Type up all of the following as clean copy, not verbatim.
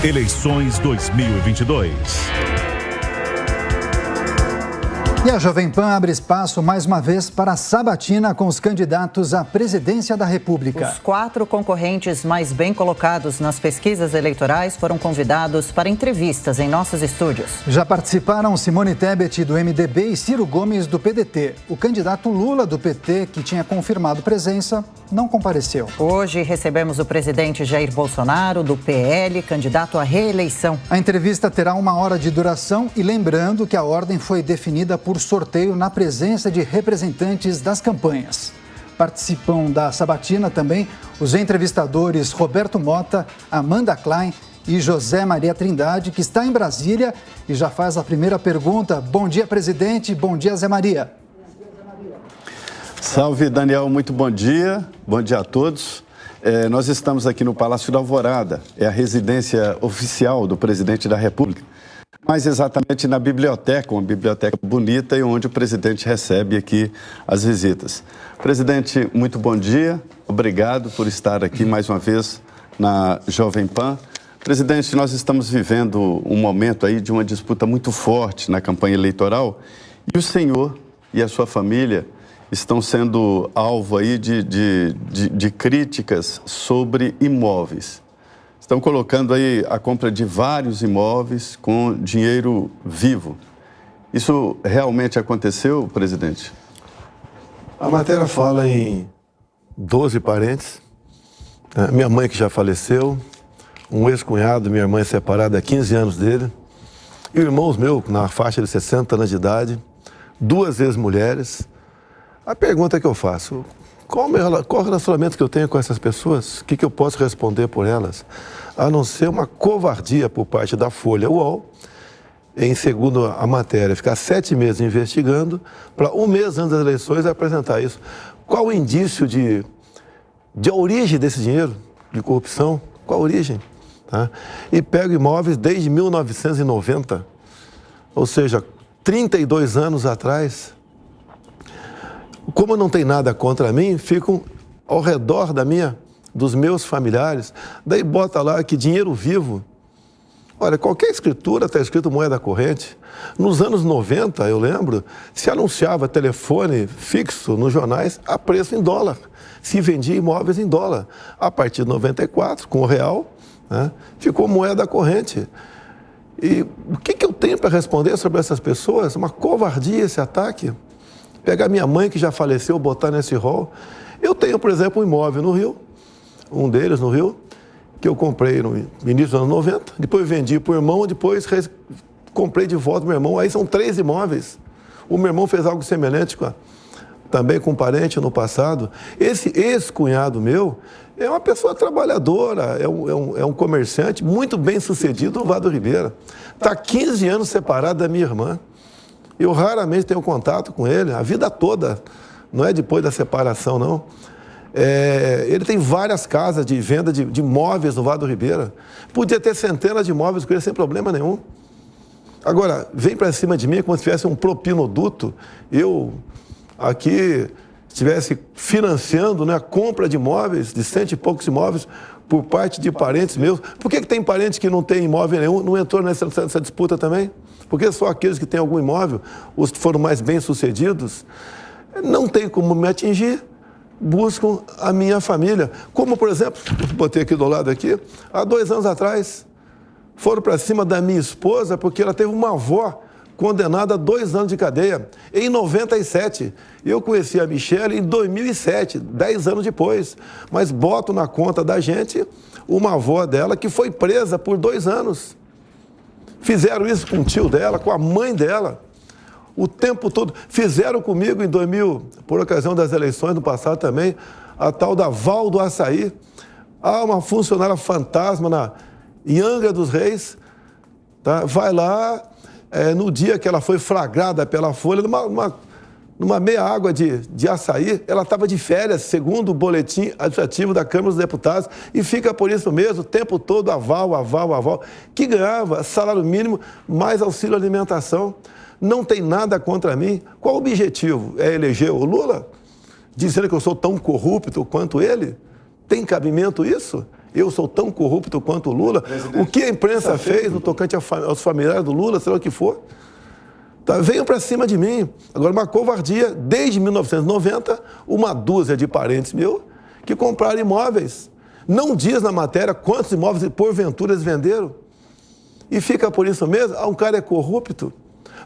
Eleições 2022. E a Jovem Pan abre espaço mais uma vez para a sabatina com os candidatos à presidência da República. Os 4 concorrentes mais bem colocados nas pesquisas eleitorais foram convidados para entrevistas em nossos estúdios. Já participaram Simone Tebet, do MDB, e Ciro Gomes, do PDT. O candidato Lula, do PT, que tinha confirmado presença, não compareceu. Hoje recebemos o presidente Jair Bolsonaro, do PL, candidato à reeleição. A entrevista terá 1 hora de duração e lembrando que a ordem foi definida por sorteio na presença de representantes das campanhas. Participam da sabatina também os entrevistadores Roberto Mota, Amanda Klein e José Maria Trindade, que está em Brasília e já faz a primeira pergunta. Bom dia, presidente. Bom dia, Zé Maria. Salve, Daniel. Muito bom dia. Bom dia a todos. Nós estamos aqui no Palácio da Alvorada. É a residência oficial do presidente da República. Mais exatamente na biblioteca, uma biblioteca bonita e onde o presidente recebe aqui as visitas. Presidente, muito bom dia. Obrigado por estar aqui mais uma vez na Jovem Pan. Presidente, nós estamos vivendo um momento aí de uma disputa muito forte na campanha eleitoral e o senhor e a sua família estão sendo alvo aí de críticas sobre imóveis. Estão colocando aí a compra de vários imóveis com dinheiro vivo. Isso realmente aconteceu, presidente? A matéria fala em 12 parentes. Minha mãe que já faleceu, um ex-cunhado, minha irmã é separada há 15 anos dele, e irmãos meus na faixa de 60 anos de idade, 2 ex-mulheres. A pergunta que eu faço, qual o relacionamento que eu tenho com essas pessoas? O que eu posso responder por elas? A não ser uma covardia por parte da Folha UOL, em segundo a matéria, ficar 7 meses investigando, para 1 mês antes das eleições apresentar isso. Qual o indício de origem desse dinheiro, de corrupção? Qual a origem? Tá? E pega imóveis desde 1990, ou seja, 32 anos atrás. Como não tem nada contra mim, ficam ao redor dos meus familiares. Daí bota lá que dinheiro vivo. Olha, qualquer escritura está escrito moeda corrente. Nos anos 90, eu lembro, se anunciava telefone fixo nos jornais a preço em dólar. Se vendia imóveis em dólar. A partir de 94, com o real, né, ficou moeda corrente. E o que eu tenho para responder sobre essas pessoas? Uma covardia esse ataque. Pegar minha mãe, que já faleceu, botar nesse rol. Eu tenho, por exemplo, um imóvel no Rio, um deles no Rio, que eu comprei no início dos anos 90, depois vendi para o irmão, depois comprei de volta para o meu irmão. Aí são 3 imóveis. O meu irmão fez algo semelhante também com um parente no passado. Esse ex-cunhado meu é uma pessoa trabalhadora, é um comerciante muito bem sucedido no Vado Ribeira. Está 15 anos separado da minha irmã. Eu raramente tenho contato com ele, a vida toda, não é depois da separação, não. Ele tem várias casas de venda de imóveis no Vado Ribeira. Podia ter centenas de imóveis com ele sem problema nenhum. Agora, vem para cima de mim como se tivesse um propinoduto, eu aqui estivesse financiando, né, a compra de imóveis, de 100 e poucos imóveis, por parte de parentes meus. Por que tem parente que não tem imóvel nenhum, não entrou nessa disputa também? Porque só aqueles que têm algum imóvel, os que foram mais bem-sucedidos, não tem como me atingir, buscam a minha família. Como, por exemplo, botei aqui do lado aqui, há 2 anos atrás, foram para cima da minha esposa porque ela teve uma avó condenada a 2 anos de cadeia, em 97. Eu conheci a Michele em 2007, 10 anos depois. Mas boto na conta da gente uma avó dela que foi presa por 2 anos. Fizeram isso com o tio dela, com a mãe dela, o tempo todo. Fizeram comigo em 2000, por ocasião das eleições no passado também, a tal da Val do Açaí. Há uma funcionária fantasma em Angra dos Reis, tá? Vai lá, no dia que ela foi flagrada pela Folha, numa meia água de açaí, ela estava de férias, segundo o boletim administrativo da Câmara dos Deputados, e fica por isso mesmo, o tempo todo, aval, que ganhava salário mínimo mais auxílio alimentação. Não tem nada contra mim. Qual o objetivo? É eleger o Lula? Dizendo que eu sou tão corrupto quanto ele? Tem cabimento isso? Eu sou tão corrupto quanto o Lula. O que a imprensa fez no tocante aos familiares do Lula, sei lá o que for, tá? Venham para cima de mim. Agora, uma covardia, desde 1990, uma dúzia de parentes meus que compraram imóveis. Não diz na matéria quantos imóveis, porventura, eles venderam. E fica por isso mesmo, um cara é corrupto.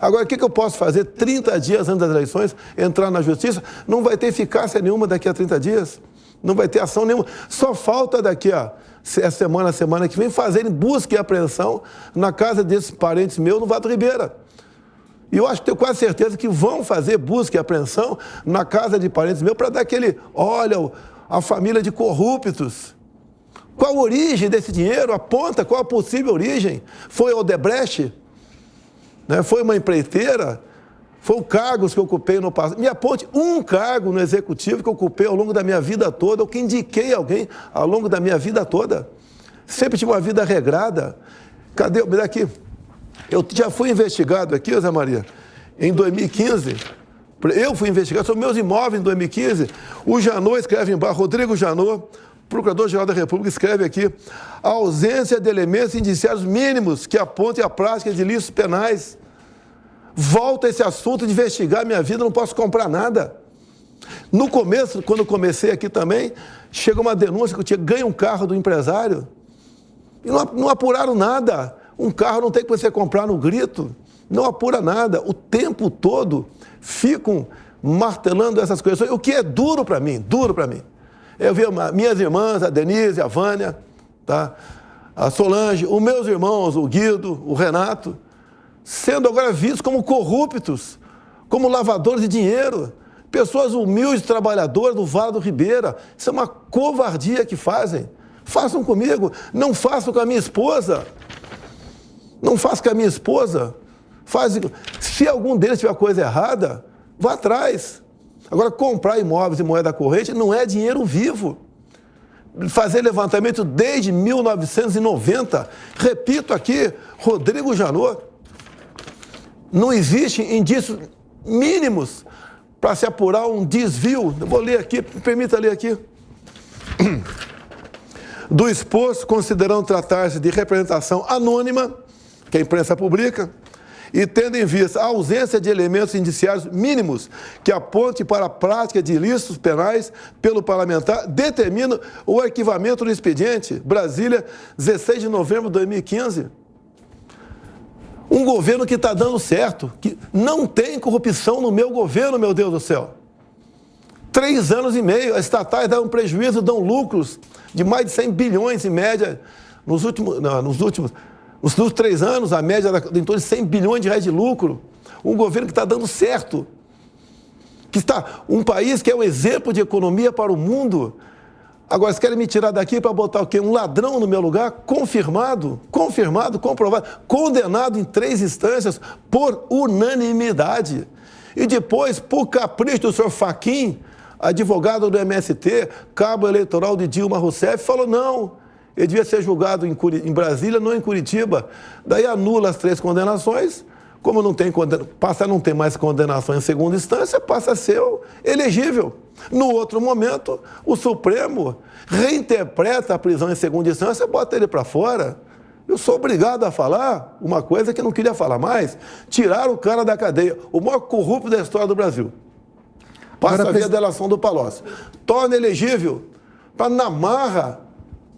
Agora, o que eu posso fazer 30 dias antes das eleições, entrar na justiça? Não vai ter eficácia nenhuma daqui a 30 dias. Não vai ter ação nenhuma. Só falta daqui a semana que vem, fazerem busca e apreensão na casa desses parentes meus no Vado Ribeira. E eu acho que tenho quase certeza que vão fazer busca e apreensão na casa de parentes meus para dar aquele, olha, a família de corruptos. Qual a origem desse dinheiro? Aponta qual a possível origem. Foi Odebrecht? Né? Foi uma empreiteira? Foi o cargos que eu ocupei no passado. Me aponte um cargo no executivo que eu ocupei ao longo da minha vida toda, ou que indiquei alguém ao longo da minha vida toda. Sempre tive uma vida regrada. Cadê? Me dá aqui. Eu já fui investigado aqui, Zé Maria, em 2015. Eu fui investigado sobre meus imóveis em 2015. O Janot escreve embaixo, Rodrigo Janot, Procurador-Geral da República, escreve aqui: a ausência de elementos indiciários mínimos que apontem a prática de ilícitos penais. Volta esse assunto de investigar minha vida, não posso comprar nada. No começo, quando eu comecei aqui também, chegou uma denúncia que eu tinha ganho um carro do empresário e não apuraram nada. Um carro não tem que você comprar no grito, não apura nada. O tempo todo ficam martelando essas coisas. O que é duro para mim, Eu vi minhas irmãs, a Denise, a Vânia, tá? A Solange, os meus irmãos, o Guido, o Renato, sendo agora vistos como corruptos, como lavadores de dinheiro, pessoas humildes, trabalhadoras do Vale do Ribeira. Isso é uma covardia que fazem. Façam comigo, não façam com a minha esposa. Não façam com a minha esposa. Se algum deles tiver coisa errada, vá atrás. Agora, comprar imóveis e moeda corrente não é dinheiro vivo. Fazer levantamento desde 1990, repito aqui, Rodrigo Janot, não existe indícios mínimos para se apurar um desvio. Eu vou ler aqui, me permita ler aqui. Do exposto, considerando tratar-se de representação anônima, que a imprensa publica, e tendo em vista a ausência de elementos indiciários mínimos que aponte para a prática de ilícitos penais pelo parlamentar, determina o arquivamento do expediente. Brasília, 16 de novembro de 2015. Um governo que está dando certo, que não tem corrupção no meu governo, meu Deus do céu. 3 anos e meio, as estatais dão prejuízo, dão lucros de mais de 100 bilhões em média nos últimos 3 anos, a média era em torno de 100 bilhões de reais de lucro. Um governo que está dando certo. Um país que é um exemplo de economia para o mundo. Agora, vocês querem me tirar daqui para botar o quê? Um ladrão no meu lugar? Confirmado, comprovado, condenado em 3 instâncias por unanimidade. E depois, por capricho do senhor Fachin, advogado do MST, cabo eleitoral de Dilma Rousseff, falou não, ele devia ser julgado em Brasília, não em Curitiba. Daí anula as 3 condenações, como passa a não ter mais condenação em segunda instância, passa a ser elegível. No outro momento, o Supremo reinterpreta a prisão em segunda instância, bota ele para fora. Eu sou obrigado a falar uma coisa que eu não queria falar mais, tirar o cara da cadeia, o maior corrupto da história do Brasil. Passa a via delação do Palocci. Torna elegível, para na marra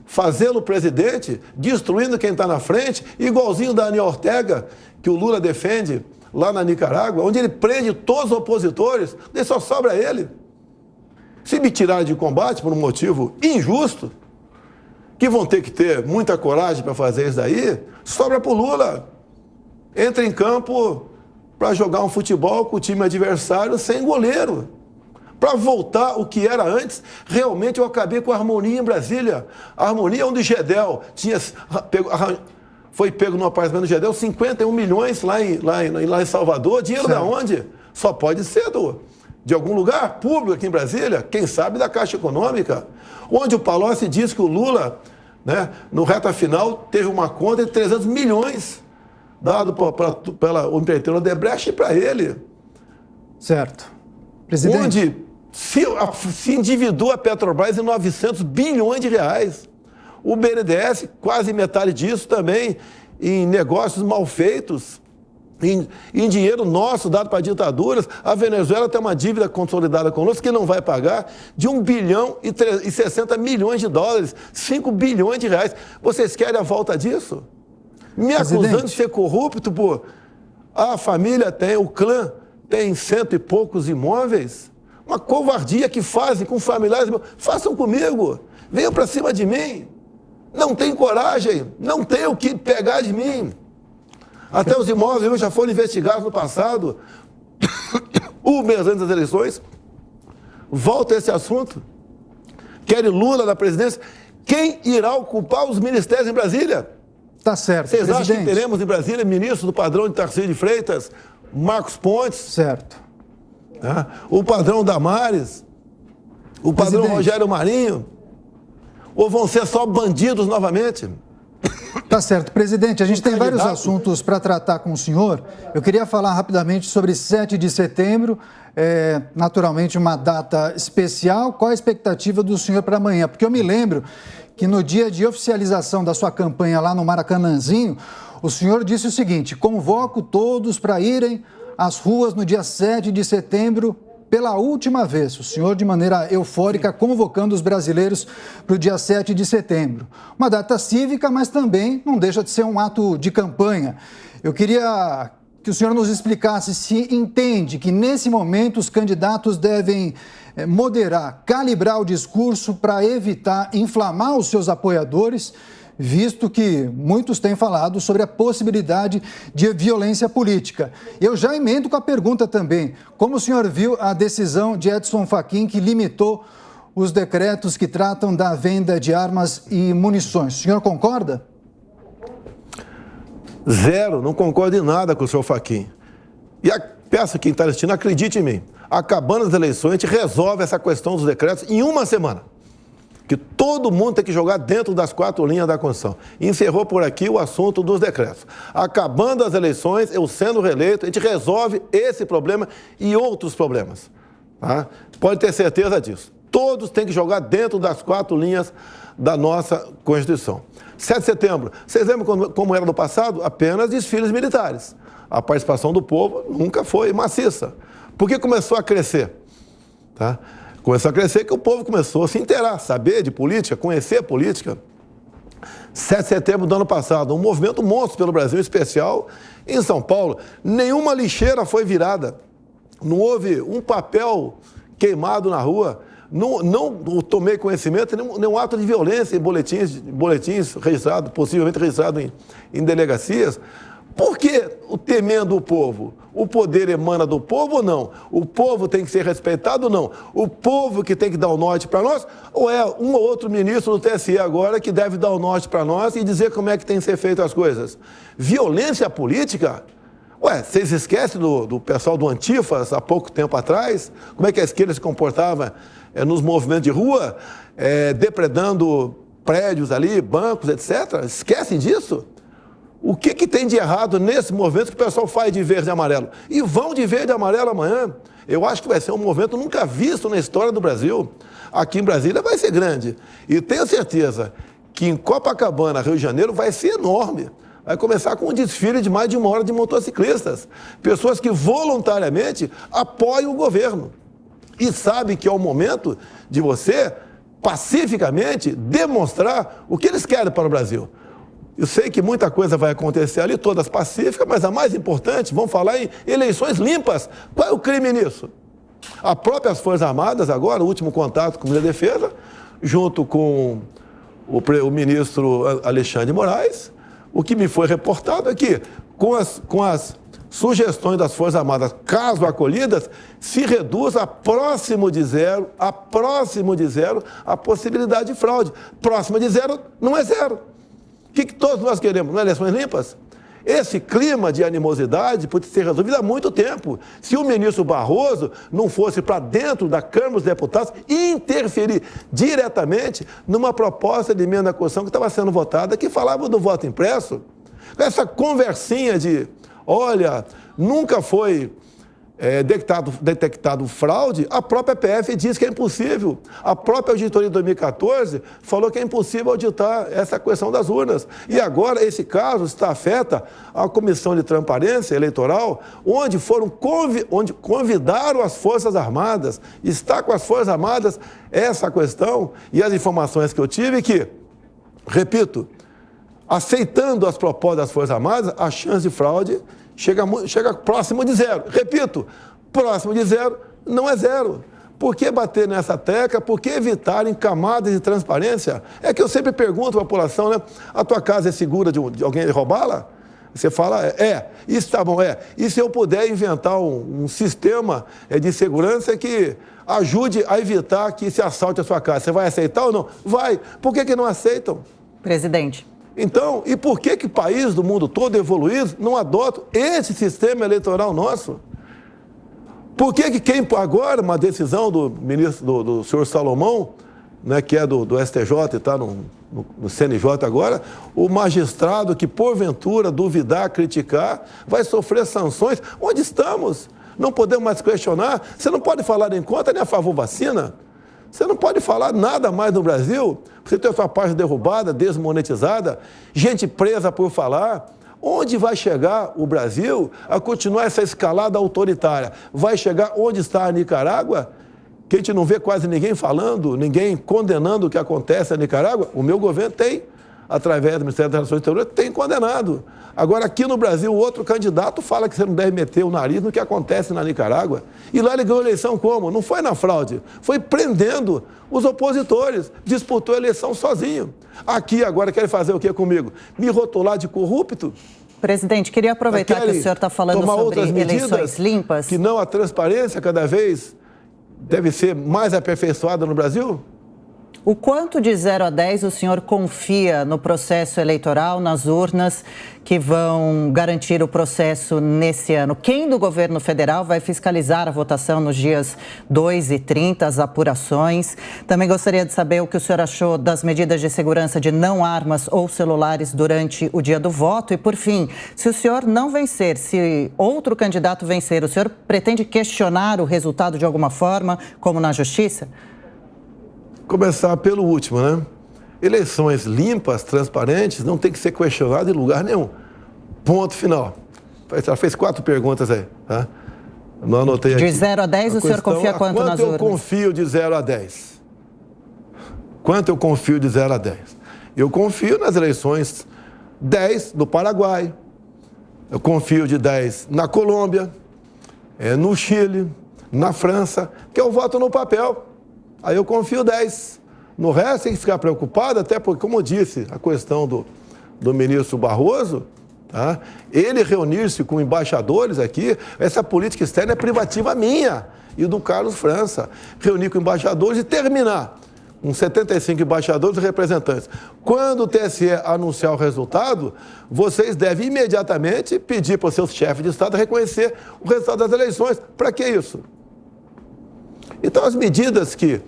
fazê-lo presidente, destruindo quem está na frente, igualzinho o Daniel Ortega, que o Lula defende lá na Nicarágua, onde ele prende todos os opositores, e só sobra ele. Se me tirarem de combate por um motivo injusto, que vão ter que ter muita coragem para fazer isso daí, sobra para o Lula. Entra em campo para jogar um futebol com o time adversário sem goleiro. Para voltar o que era antes, realmente eu acabei com a Harmonia em Brasília. A Harmonia onde Gedel foi pego no apartamento do Gedel, 51 milhões lá em Salvador. Dinheiro da onde? Só pode ser de algum lugar público aqui em Brasília, quem sabe da Caixa Econômica, onde o Palocci disse que o Lula, né, no reta final, teve uma conta de 300 milhões dado pela empreiteira Odebrecht para ele. Certo. Presidente. Onde se endividou a Petrobras em 900 bilhões de reais. O BNDES, quase metade disso também em negócios mal feitos, em dinheiro nosso dado para ditaduras. A Venezuela tem uma dívida consolidada conosco que não vai pagar de 1 bilhão e 60 milhões de dólares, 5 bilhões de reais. Vocês querem a volta disso? Me acusando de ser corrupto, pô. A família tem, o clã tem 100 e poucos imóveis. Uma covardia que fazem com familiares. Façam comigo. Venham para cima de mim. Não tem coragem. Não tem o que pegar de mim. Até os imóveis já foram investigados no passado. Um mês antes das eleições. Volta esse assunto. Querem Lula na presidência. Quem irá ocupar os ministérios em Brasília? Tá certo, Vocês presidente. acham que teremos em Brasília ministro do padrão de Tarcísio de Freitas, Marcos Pontes? Certo. O padrão Damares? O padrão Presidente. Rogério Marinho? Ou vão ser só bandidos novamente? Tá certo. Presidente, a gente tem vários candidato. assuntos para tratar com o senhor. Eu queria falar rapidamente sobre 7 de setembro, naturalmente uma data especial. Qual a expectativa do senhor para amanhã? Porque eu me lembro que no dia de oficialização da sua campanha lá no Maracanãzinho, o senhor disse o seguinte: convoco todos para irem às ruas no dia 7 de setembro pela última vez. O senhor, de maneira eufórica, convocando os brasileiros para o dia 7 de setembro. Uma data cívica, mas também não deixa de ser um ato de campanha. Eu queria que o senhor nos explicasse se entende que, nesse momento, os candidatos devem moderar, calibrar o discurso para evitar inflamar os seus apoiadores, visto que muitos têm falado sobre a possibilidade de violência política. Eu já emendo com a pergunta também: como o senhor viu a decisão de Edson Fachin, que limitou os decretos que tratam da venda de armas e munições? O senhor concorda? Zero, não concordo em nada com o senhor Fachin. E peço quem está assistindo, acredite em mim. Acabando as eleições, a gente resolve essa questão dos decretos em uma semana. Que todo mundo tem que jogar dentro das 4 linhas da Constituição. Encerrou por aqui o assunto dos decretos. Acabando as eleições, eu sendo reeleito, a gente resolve esse problema e outros problemas. Tá? Pode ter certeza disso. Todos têm que jogar dentro das 4 linhas da nossa Constituição. 7 de setembro, vocês lembram como era no passado? Apenas desfiles militares. A participação do povo nunca foi maciça. Por que começou a crescer? Tá? Começou a crescer que o povo começou a se inteirar, saber de política, conhecer a política. 7 de setembro do ano passado, um movimento monstro pelo Brasil, em especial em São Paulo. Nenhuma lixeira foi virada. Não houve um papel queimado na rua. Não tomei conhecimento de nenhum ato de violência em boletins registrados, possivelmente registrados em delegacias. Por que temendo o povo? O poder emana do povo ou não? O povo tem que ser respeitado ou não? O povo que tem que dar o norte para nós? Ou é um ou outro ministro do TSE agora que deve dar o norte para nós e dizer como é que tem que ser feitas as coisas? Violência política? Ué, vocês esquecem do pessoal do Antifas há pouco tempo atrás? Como é que a esquerda se comportava nos movimentos de rua, depredando prédios ali, bancos, etc.? Esquecem disso? O que tem de errado nesse movimento que o pessoal faz de verde e amarelo? E vão de verde e amarelo amanhã. Eu acho que vai ser um movimento nunca visto na história do Brasil. Aqui em Brasília vai ser grande. E tenho certeza que em Copacabana, Rio de Janeiro, vai ser enorme. Vai começar com um desfile de mais de 1 hora de motociclistas. Pessoas que voluntariamente apoiam o governo. E sabem que é o momento de você, pacificamente, demonstrar o que eles querem para o Brasil. Eu sei que muita coisa vai acontecer ali, todas pacíficas, mas a mais importante, vamos falar em eleições limpas. Qual é o crime nisso? As próprias Forças Armadas, agora, o último contato com a Defesa, junto com o ministro Alexandre de Moraes, o que me foi reportado é que, com as sugestões das Forças Armadas, caso acolhidas, se reduz a próximo de zero a possibilidade de fraude. Próximo de zero não é zero. O que todos nós queremos? Não é eleições limpas? Esse clima de animosidade pode ser resolvido há muito tempo. Se o ministro Barroso não fosse para dentro da Câmara dos Deputados e interferir diretamente numa proposta de emenda à Constituição que estava sendo votada, que falava do voto impresso, essa conversinha de, olha, nunca foi detectado fraude, a própria PF diz que é impossível. A própria auditoria de 2014 falou que é impossível auditar essa questão das urnas. E agora esse caso está afeta a Comissão de Transparência Eleitoral, onde convidaram as Forças Armadas. Está com as Forças Armadas essa questão e as informações que eu tive que, repito, aceitando as propostas das Forças Armadas, a chance de fraude chega próximo de zero. Repito, próximo de zero não é zero. Por que bater nessa tecla? Por que evitarem camadas de transparência? É que eu sempre pergunto para a população, né? A tua casa é segura de alguém roubá-la? Você fala, isso tá bom, E se eu puder inventar um sistema de segurança que ajude a evitar que se assalte a sua casa, você vai aceitar ou não? Vai. Por que não aceitam? Presidente. Então, e por que países do mundo todo evoluídos não adotam esse sistema eleitoral nosso? Por que quem agora, uma decisão do ministro, do senhor Salomão, né, que é do STJ e está no CNJ agora, o magistrado que porventura duvidar, criticar, vai sofrer sanções? Onde estamos? Não podemos mais questionar? Você não pode falar nem contra nem a favor vacina? Você não pode falar nada mais no Brasil? Você tem a sua página derrubada, desmonetizada, gente presa por falar. Onde vai chegar o Brasil a continuar essa escalada autoritária? Vai chegar onde está a Nicarágua? Que a gente não vê quase ninguém falando, ninguém condenando o que acontece na Nicarágua. O meu governo tem, através do Ministério das Relações Exteriores, tem condenado. Agora, aqui no Brasil, o outro candidato fala que você não deve meter o nariz no que acontece na Nicarágua. E lá ele ganhou a eleição como? Não foi na fraude, foi prendendo os opositores, disputou a eleição sozinho. Aqui agora querem fazer o que comigo? Me rotular de corrupto? Presidente, queria aproveitar que o senhor está falando sobre eleições limpas. Que não a transparência cada vez deve ser mais aperfeiçoada no Brasil? O quanto de 0 a 10 o senhor confia no processo eleitoral, nas urnas que vão garantir o processo nesse ano? Quem do governo federal vai fiscalizar a votação nos dias 2 e 30, as apurações? Também gostaria de saber o que o senhor achou das medidas de segurança de não armas ou celulares durante o dia do voto. E, por fim, se o senhor não vencer, se outro candidato vencer, o senhor pretende questionar o resultado de alguma forma, como na Justiça? Começar pelo último, né? Eleições limpas, transparentes, não tem que ser questionado em lugar nenhum. Ponto final. Ela fez 4 perguntas aí, tá? Não anotei aqui. De 0 a 10, o senhor confia quanto nas urnas? Quanto eu confio de 0 a 10? Quanto eu confio de 0 a 10? Eu confio nas eleições 10 do Paraguai. Eu confio de 10 na Colômbia, no Chile, na França, que eu voto no papel. Aí eu confio 10. No resto, tem que ficar preocupado, até porque, como eu disse, a questão do ministro Barroso, tá? Ele reunir-se com embaixadores aqui, essa política externa é privativa minha e do Carlos França. Reunir com embaixadores e terminar com 75 embaixadores e representantes. Quando o TSE anunciar o resultado, vocês devem imediatamente pedir para os seus chefes de Estado reconhecer o resultado das eleições. Para que isso? Então, as medidas que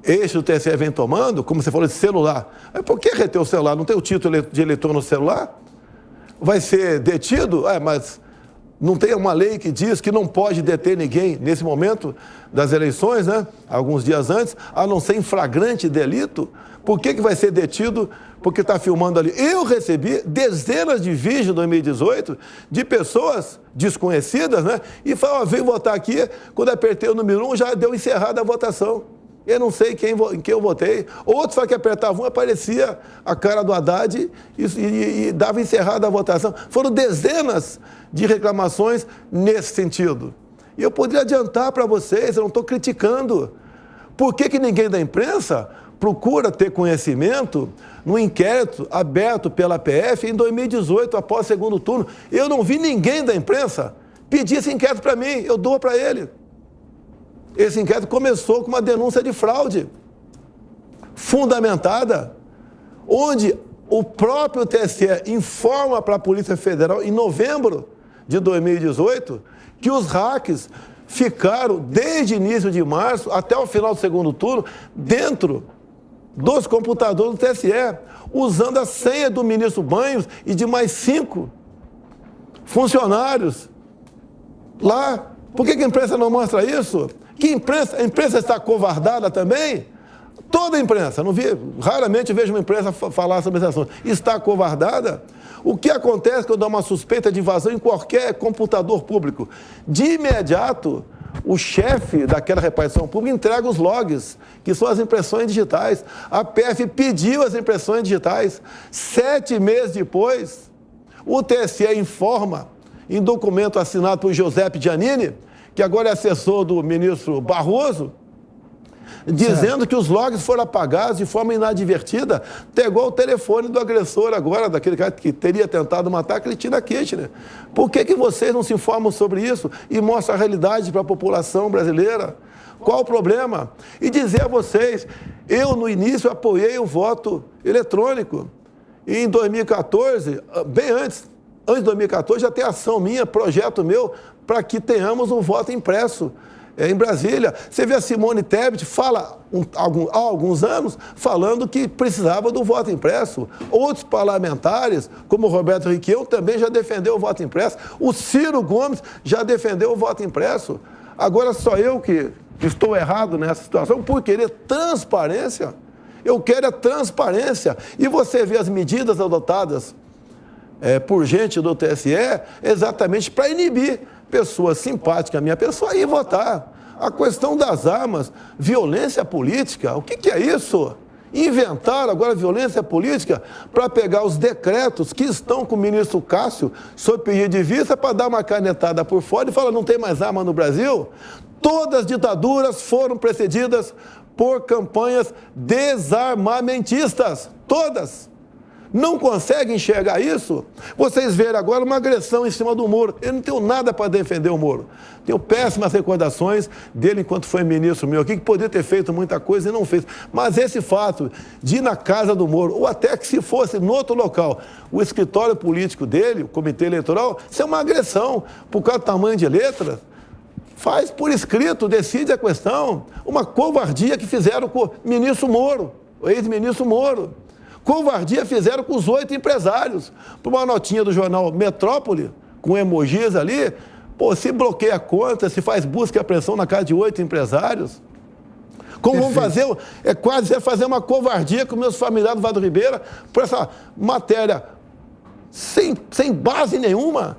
este do TSE vem tomando, como você falou de celular, por que reter o celular? Não tem o título de eleitor no celular? Vai ser detido? Mas não tem uma lei que diz que não pode deter ninguém nesse momento das eleições, né? Alguns dias antes, a não ser em flagrante delito. Por que vai ser detido? Porque está filmando ali. Eu recebi dezenas de vídeos em 2018 de pessoas desconhecidas, né? E falaram, veio votar aqui, quando apertei o número 1, já deu encerrada a votação. Eu não sei em quem eu votei. Outros falaram que apertava um, aparecia a cara do Haddad e dava encerrada a votação. Foram dezenas de reclamações nesse sentido. E eu poderia adiantar para vocês, eu não estou criticando. Por que ninguém da imprensa procura ter conhecimento no inquérito aberto pela PF em 2018, após o segundo turno? Eu não vi ninguém da imprensa pedir esse inquérito para mim, eu dou para ele. Esse inquérito começou com uma denúncia de fraude fundamentada, onde o próprio TSE informa para a Polícia Federal, em novembro de 2018, que os hacks ficaram, desde início de março até o final do segundo turno, dentro dos computadores do TSE, usando a senha do ministro Banhos e de mais 5 funcionários lá Por que a imprensa não mostra isso? Que imprensa? A imprensa está covardada também? Toda a imprensa, raramente vejo uma imprensa falar sobre esse assunto. Está covardada? O que acontece quando há uma suspeita de invasão em qualquer computador público? De imediato, o chefe daquela repartição pública entrega os logs, que são as impressões digitais. A PF pediu as impressões digitais. 7 meses depois, o TSE informa, em documento assinado por Giuseppe Giannini, que agora é assessor do ministro Barroso, dizendo que os logs foram apagados de forma inadvertida, pegou o telefone do agressor agora, daquele cara que teria tentado matar, Cristina Kirchner. Por que vocês não se informam sobre isso e mostram a realidade para a população brasileira? Qual o problema? E dizer a vocês, eu no início apoiei o voto eletrônico. E em 2014, bem antes de 2014, já tem ação minha, projeto meu, para que tenhamos um voto impresso em Brasília. Você vê a Simone Tebet fala há alguns anos falando que precisava do voto impresso. Outros parlamentares, como o Roberto Requião, também já defendeu o voto impresso. O Ciro Gomes já defendeu o voto impresso. Agora só eu que estou errado nessa situação por querer transparência. Eu quero a transparência. E você vê as medidas adotadas por gente do TSE exatamente para inibir pessoas simpáticas à minha pessoa e votar. A questão das armas, violência política, o que é isso? Inventaram agora violência política para pegar os decretos que estão com o ministro Cássio sob pedido de vista para dar uma canetada por fora e falar não tem mais arma no Brasil. Todas as ditaduras foram precedidas por campanhas desarmamentistas. Todas. Não conseguem enxergar isso? Vocês verem agora uma agressão em cima do Moro. Eu não tenho nada para defender o Moro. Tenho péssimas recordações dele enquanto foi ministro meu aqui, que poderia ter feito muita coisa e não fez. Mas esse fato de ir na casa do Moro, ou até que se fosse no outro local, o escritório político dele, o comitê eleitoral, isso é uma agressão por causa do tamanho de letra. Faz por escrito, decide a questão. Uma covardia que fizeram com o ministro Moro, o ex-ministro Moro. Covardia fizeram com os 8 empresários. Por uma notinha do jornal Metrópole, com emojis ali, pô, se bloqueia a conta, se faz busca e apreensão na casa de 8 empresários. Como vão fazer, quase fazer uma covardia com meus familiares do Vado Ribeira por essa matéria sem base nenhuma,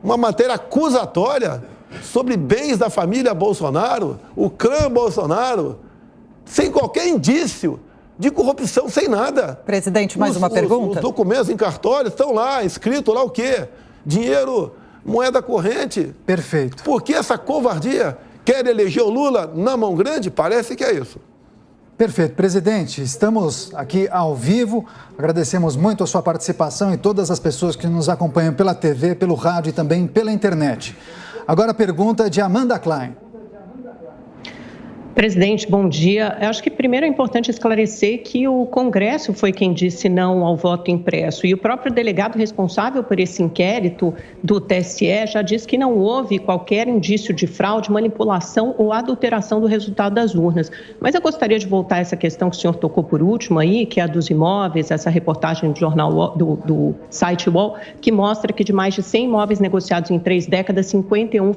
uma matéria acusatória sobre bens da família Bolsonaro, o clã Bolsonaro, sem qualquer indício de corrupção, sem nada. Presidente, mais uma pergunta? Os documentos em cartório estão lá, escrito lá o quê? Dinheiro, moeda corrente. Perfeito. Por que essa covardia? Quer eleger o Lula na mão grande? Parece que é isso. Perfeito. Presidente, estamos aqui ao vivo. Agradecemos muito a sua participação e todas as pessoas que nos acompanham pela TV, pelo rádio e também pela internet. Agora a pergunta de Amanda Klein. Presidente, bom dia. Eu acho que primeiro é importante esclarecer que o Congresso foi quem disse não ao voto impresso e o próprio delegado responsável por esse inquérito do TSE já disse que não houve qualquer indício de fraude, manipulação ou adulteração do resultado das urnas. Mas eu gostaria de voltar a essa questão que o senhor tocou por último aí, que é a dos imóveis, essa reportagem do jornal do site UOL, que mostra que de mais de 100 imóveis negociados em 3 décadas, 51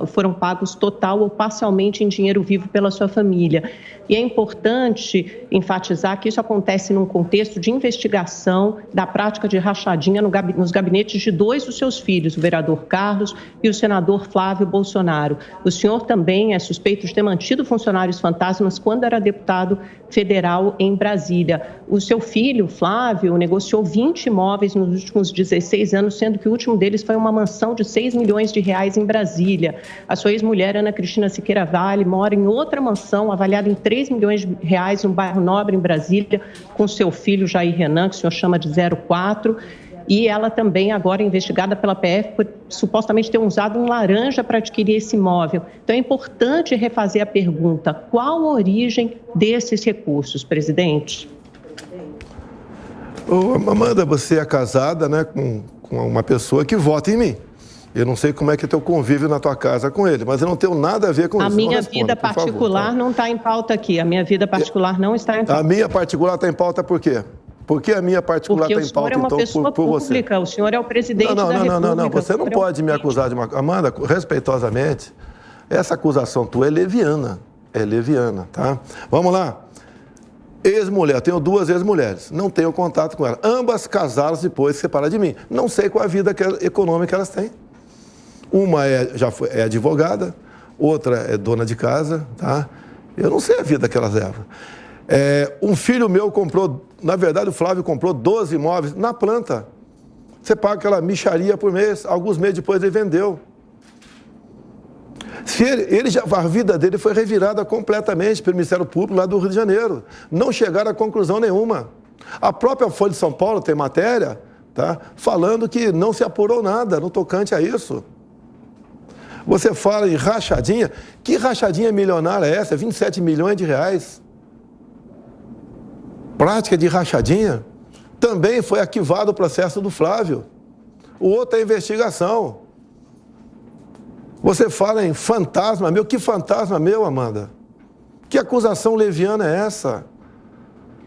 foram pagos total ou parcialmente em dinheiro vivo pela sua família. E é importante enfatizar que isso acontece num contexto de investigação da prática de rachadinha nos gabinetes de 2 dos seus filhos, o vereador Carlos e o senador Flávio Bolsonaro. O senhor também é suspeito de ter mantido funcionários fantasmas quando era deputado federal em Brasília. O seu filho, Flávio, negociou 20 imóveis nos últimos 16 anos, sendo que o último deles foi uma mansão de 6 milhões de reais em Brasília. A sua ex-mulher, Ana Cristina Siqueira Vale, mora em outra mansão avaliada em 3 milhões de reais, um bairro nobre em Brasília, com seu filho Jair Renan, que o senhor chama de 04. E ela também agora é investigada pela PF por supostamente ter usado um laranja para adquirir esse imóvel. Então é importante refazer a pergunta: qual a origem desses recursos, presidente? Amanda, você é casada, né, com uma pessoa que vota em mim. Eu não sei como é que é teu convívio na tua casa com ele, mas eu não tenho nada a ver com isso. A minha vida particular não está em pauta aqui. A minha vida particular não está em pauta. A minha particular está em pauta por quê? Por que a minha particular está em pauta, então, por você? Porque o senhor é uma pessoa pública, o senhor é o presidente da República. Não, você não pode me acusar de uma... Amanda, respeitosamente, essa acusação tua é leviana, tá? Vamos lá. Ex-mulher, tenho 2 ex-mulheres, não tenho contato com elas. Ambas casaram depois de separar de mim. Não sei qual a vida econômica elas têm. Uma é advogada, outra é dona de casa, tá? Eu não sei a vida que elas levam. Um filho meu comprou, na verdade o Flávio comprou 12 imóveis na planta. Você paga aquela mixaria por mês, alguns meses depois ele vendeu. A vida dele foi revirada completamente pelo Ministério Público lá do Rio de Janeiro. Não chegaram a conclusão nenhuma. A própria Folha de São Paulo tem matéria, tá, falando que não se apurou nada no tocante a isso. Você fala em rachadinha. Que rachadinha milionária é essa? 27 milhões de reais. Prática de rachadinha. Também foi arquivado o processo do Flávio. O outro é investigação. Você fala em fantasma meu. Que fantasma meu, Amanda? Que acusação leviana é essa?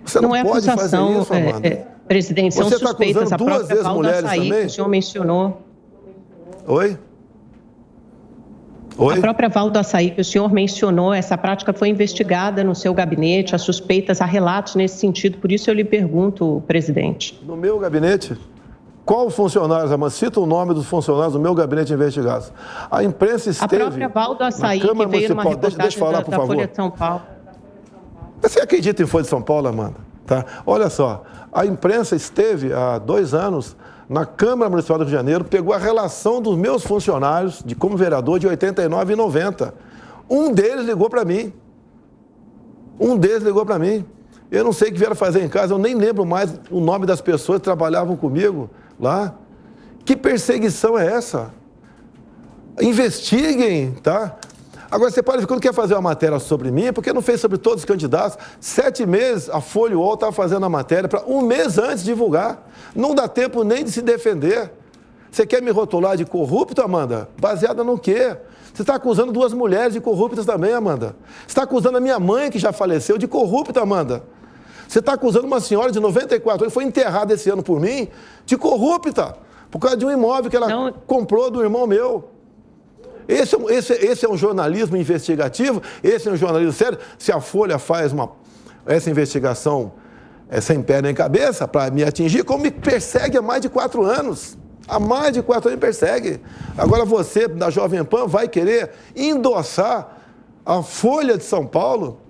Você não pode fazer isso, Amanda. Presidente, são suspeitas. A própria Valdo Açaí, que o senhor mencionou. Oi? A própria Valdo Açaí, que o senhor mencionou, essa prática foi investigada no seu gabinete, há suspeitas, há relatos nesse sentido. Por isso eu lhe pergunto, presidente. No meu gabinete? Qual funcionários, Amanda? Cita o nome dos funcionários do meu gabinete investigados. A imprensa esteve... A própria Valdo Açaí, que veio numa reportagem da Folha de São Paulo. Você acredita em Folha de São Paulo, Amanda? Tá? Olha só, a imprensa esteve há 2 anos na Câmara Municipal do Rio de Janeiro, pegou a relação dos meus funcionários como vereador de 89 e 90. Um deles ligou para mim. Eu não sei o que vieram fazer em casa, eu nem lembro mais o nome das pessoas que trabalhavam comigo lá. Que perseguição é essa? Investiguem, tá? Agora, você pode ver, quando quer fazer uma matéria sobre mim, porque não fez sobre todos os candidatos. 7 meses, a Folha UOL estava fazendo a matéria para 1 mês antes divulgar. Não dá tempo nem de se defender. Você quer me rotular de corrupto, Amanda? Baseada no quê? Você está acusando 2 mulheres de corruptas também, Amanda. Você está acusando a minha mãe, que já faleceu, de corrupta, Amanda. Você está acusando uma senhora de 94 anos, foi enterrada esse ano por mim, de corrupta, por causa de um imóvel que ela comprou do irmão meu. Esse é um jornalismo investigativo? Esse é um jornalismo sério? Se a Folha faz essa investigação sem pé nem cabeça para me atingir, como me persegue há mais de 4 anos. Há mais de 4 anos me persegue. Agora você, da Jovem Pan, vai querer endossar a Folha de São Paulo,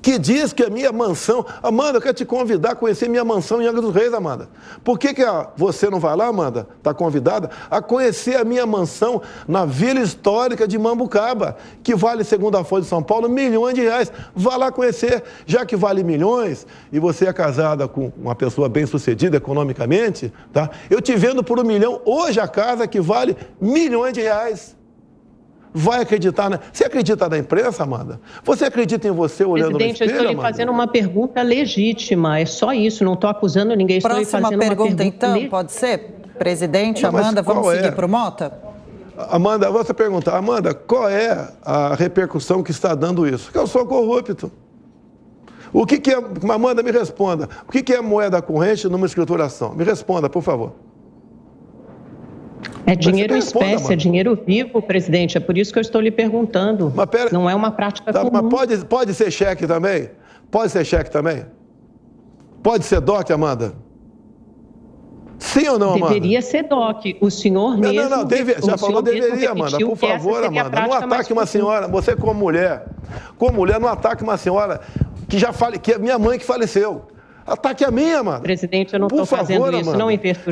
que diz que a minha mansão... Amanda, eu quero te convidar a conhecer minha mansão em Angra dos Reis, Amanda. Por que você não vai lá, Amanda? Está convidada a conhecer a minha mansão na Vila Histórica de Mambucaba, que vale, segundo a Folha de São Paulo, milhões de reais. Vá lá conhecer, já que vale milhões, e você é casada com uma pessoa bem-sucedida economicamente, tá? Eu te vendo por 1 milhão, hoje a casa que vale milhões de reais. Vai acreditar Você acredita na imprensa, Amanda? Você acredita em você olhando no espelho, Presidente, eu estou lhe fazendo uma pergunta legítima. É só isso, não estou acusando ninguém. Próxima pergunta, então, pode ser? Presidente, Amanda, vamos seguir para o Mota? Amanda, você pergunta, Amanda, qual é a repercussão que está dando isso? Que eu sou corrupto. O que é... Amanda, me responda. O que é moeda corrente numa escrituração? Me responda, por favor. É dinheiro em espécie, é dinheiro vivo, presidente. É por isso que eu estou lhe perguntando. Não é uma prática comum. Mas pode ser cheque também? Pode ser cheque também? Pode ser DOC, Amanda? Sim ou não, Amanda? Deveria ser DOC. O senhor mesmo... Não, já falou deveria, Amanda. Por favor, Amanda, não ataque uma senhora. Você como mulher, não ataque uma senhora que é minha mãe que faleceu. Ataque a minha, Amanda. Presidente, eu não estou fazendo isso, Amanda. não inverto.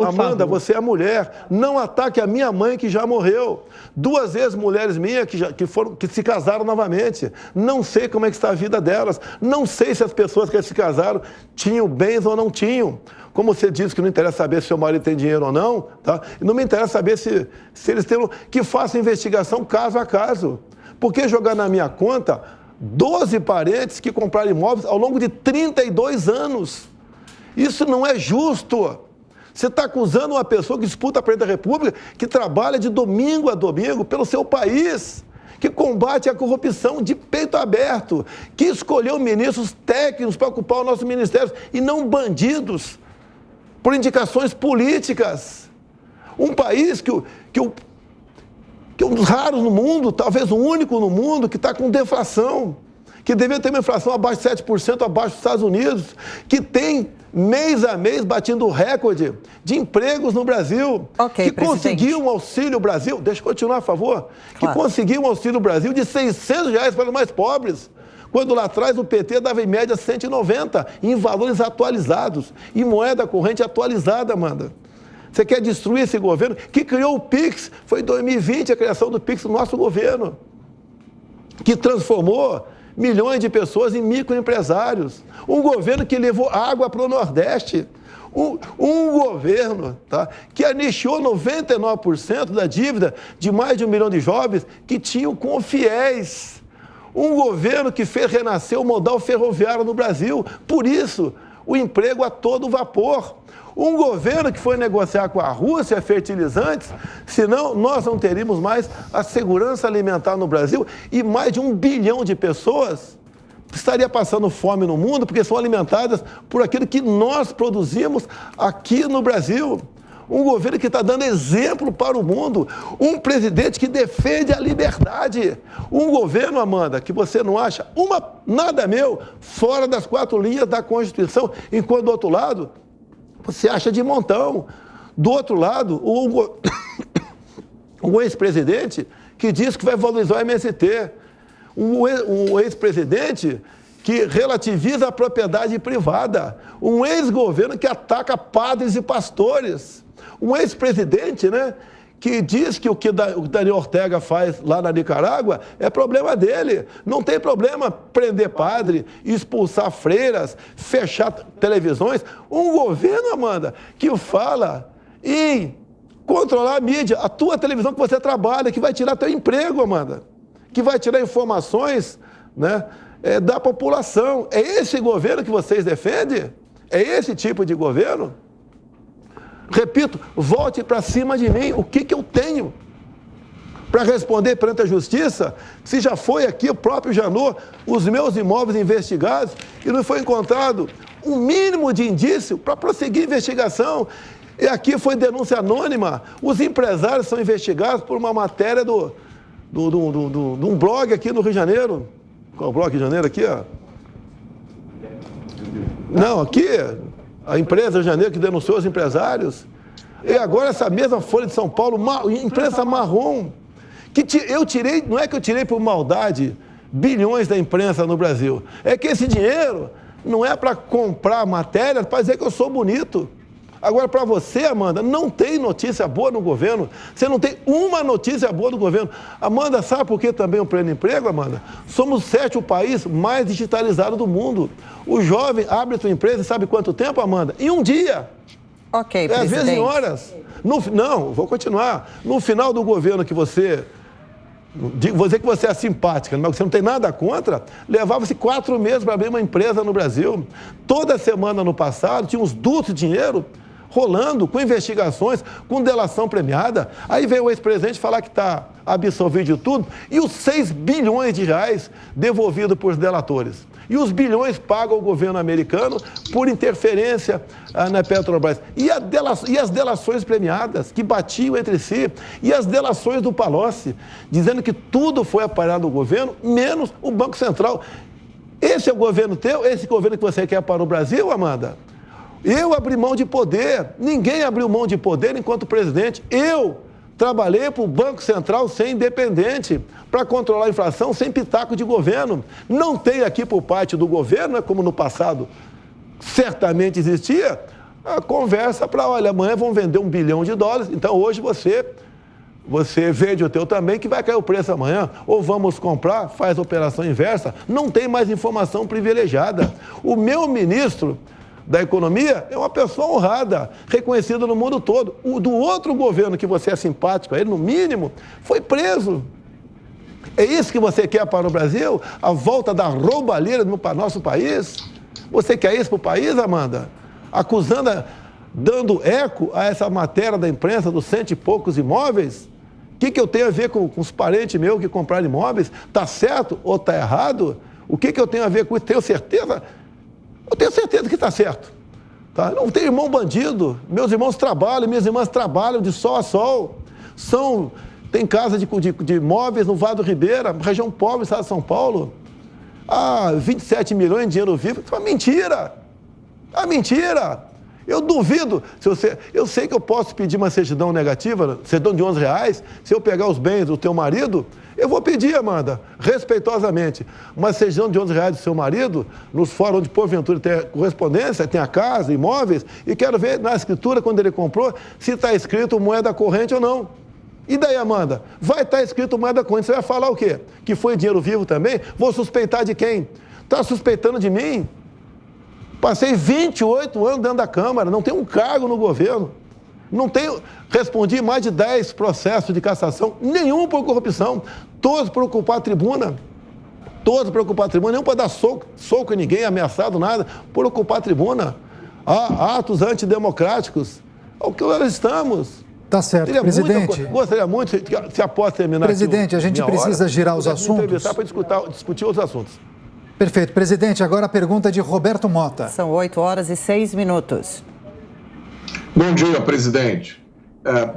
Amanda, você é mulher, não ataque a minha mãe que já morreu. 2 ex-mulheres minhas que se casaram novamente. Não sei como é que está a vida delas. Não sei se as pessoas que se casaram tinham bens ou não tinham. Como você disse que não interessa saber se seu marido tem dinheiro ou não, tá? Não me interessa saber se eles têm... Que faça investigação caso a caso. Por que jogar na minha conta 12 parentes que compraram imóveis ao longo de 32 anos. Isso não é justo. Você está acusando uma pessoa que disputa a presidência da República, que trabalha de domingo a domingo pelo seu país, que combate a corrupção de peito aberto, que escolheu ministros técnicos para ocupar o nosso ministério e não bandidos por indicações políticas. Um país que é um dos raros no mundo, talvez o único no mundo, que está com deflação, que deveria ter uma inflação abaixo de 7%, abaixo dos Estados Unidos, que tem mês a mês batendo o recorde de empregos no Brasil, que conseguiu um Auxílio Brasil, deixa eu continuar, por favor, que conseguiu um Auxílio Brasil de R$600 para os mais pobres, quando lá atrás o PT dava em média 190, em valores atualizados, e moeda corrente atualizada, Amanda. Você quer destruir esse governo que criou o PIX, foi em 2020 a criação do PIX do nosso governo, que transformou milhões de pessoas em microempresários. Um governo que levou água para o Nordeste. Um governo, tá, que anistiou 99% da dívida de mais de 1 milhão de jovens que tinham com o FIES. Um governo que fez renascer o modal ferroviário no Brasil. Por isso, o emprego a todo vapor. Um governo que foi negociar com a Rússia fertilizantes, senão nós não teríamos mais a segurança alimentar no Brasil e mais de 1 bilhão de pessoas estaria passando fome no mundo porque são alimentadas por aquilo que nós produzimos aqui no Brasil. Um governo que está dando exemplo para o mundo. Um presidente que defende a liberdade. Um governo, Amanda, que você não acha nada meu fora das 4 linhas da Constituição, enquanto do outro lado você acha de montão. Do outro lado, um ex-presidente que diz que vai valorizar o MST. Um ex-presidente que relativiza a propriedade privada. Um ex-governo que ataca padres e pastores. Um ex-presidente, né, que diz que o que o Daniel Ortega faz lá na Nicarágua é problema dele. Não tem problema prender padre, expulsar freiras, fechar televisões. Um governo, Amanda, que fala em controlar a mídia, a tua televisão que você trabalha, que vai tirar teu emprego, Amanda, que vai tirar informações, né, da população. É esse governo que vocês defendem? É esse tipo de governo? Repito, volte para cima de mim. O que eu tenho para responder perante a justiça? Se já foi aqui o próprio Janot, os meus imóveis investigados, e não foi encontrado um mínimo de indício para prosseguir a investigação. E aqui foi denúncia anônima. Os empresários são investigados por uma matéria de um blog aqui no Rio de Janeiro. Qual é o blog Rio de Janeiro aqui, ó? Não, aqui... A empresa Rio de Janeiro que denunciou os empresários. E agora essa mesma Folha de São Paulo, imprensa marrom, que eu tirei, não é que eu tirei por maldade bilhões da imprensa no Brasil. É que esse dinheiro não é para comprar matéria, para dizer que eu sou bonito. Agora, para você, Amanda, não tem notícia boa no governo. Você não tem uma notícia boa do governo. Amanda, sabe por que também o pleno emprego, Amanda? Somos o 7º país mais digitalizado do mundo. O jovem abre a sua empresa, sabe quanto tempo, Amanda? Em um dia. Ok, presidente. Às vezes em horas. Não, vou continuar. No final do governo que você... Vou dizer que você é simpática, mas você não tem nada contra. Levava-se 4 meses para abrir uma empresa no Brasil. Toda semana no passado tinha uns dutos de dinheiro rolando, com investigações, com delação premiada. Aí veio o ex-presidente falar que está absolvido de tudo, e os 6 bilhões de reais devolvidos por delatores. E os bilhões pagam ao governo americano por interferência na Petrobras. E as delações premiadas, que batiam entre si, e as delações do Palocci, dizendo que tudo foi aparado do governo, menos o Banco Central. Esse é o governo teu? Esse governo que você quer para o Brasil, Amanda? Eu abri mão de poder, ninguém abriu mão de poder enquanto presidente. Eu trabalhei para o Banco Central ser independente, para controlar a inflação sem pitaco de governo. Não tem aqui por parte do governo, como no passado certamente existia, a conversa para, olha, amanhã vão vender $1 bilhão, então hoje você vende o teu também, que vai cair o preço amanhã, ou vamos comprar, faz a operação inversa. Não tem mais informação privilegiada. O meu ministro da Economia é uma pessoa honrada, reconhecida no mundo todo. O do outro governo, que você é simpático a ele, no mínimo, foi preso. É isso que você quer para o Brasil? A volta da roubalheira para nosso país? Você quer isso para o país, Amanda? Acusando, dando eco a essa matéria da imprensa dos 100 e poucos imóveis que eu tenho a ver com os parentes meus que compraram imóveis? Está certo ou está errado? O que eu tenho a ver com isso? Tenho certeza? Eu tenho certeza que está certo. Tá? Não tenho irmão bandido. Meus irmãos trabalham, minhas irmãs trabalham de sol a sol. Tem casa de imóveis no Vale do Ribeira, região pobre, estado de São Paulo. 27 milhões de dinheiro vivo. Isso é uma mentira. É mentira. Eu duvido. Eu sei que eu posso pedir uma certidão negativa, certidão de R$11. Se eu pegar os bens do teu marido, eu vou pedir, Amanda, respeitosamente, uma certidão de R$11 do seu marido, nos fóruns onde, porventura, tem correspondência, tem a casa, imóveis, e quero ver na escritura, quando ele comprou, se está escrito moeda corrente ou não. E daí, Amanda? Vai estar escrito moeda corrente. Você vai falar o quê? Que foi dinheiro vivo também? Vou suspeitar de quem? Está suspeitando de mim? Passei 28 anos dentro da Câmara, não tenho um cargo no governo. Respondi mais de 10 processos de cassação, nenhum por corrupção, todos por ocupar a tribuna. Nenhum para dar soco em ninguém, ameaçado, nada, por ocupar a tribuna. Atos antidemocráticos. É o que nós estamos. Tá certo, presidente. Gostaria muito, se após terminar... Presidente, a gente precisa girar os assuntos. Para discutir outros assuntos. Perfeito. Presidente, agora a pergunta de Roberto Mota. São 8h06. Bom dia, presidente.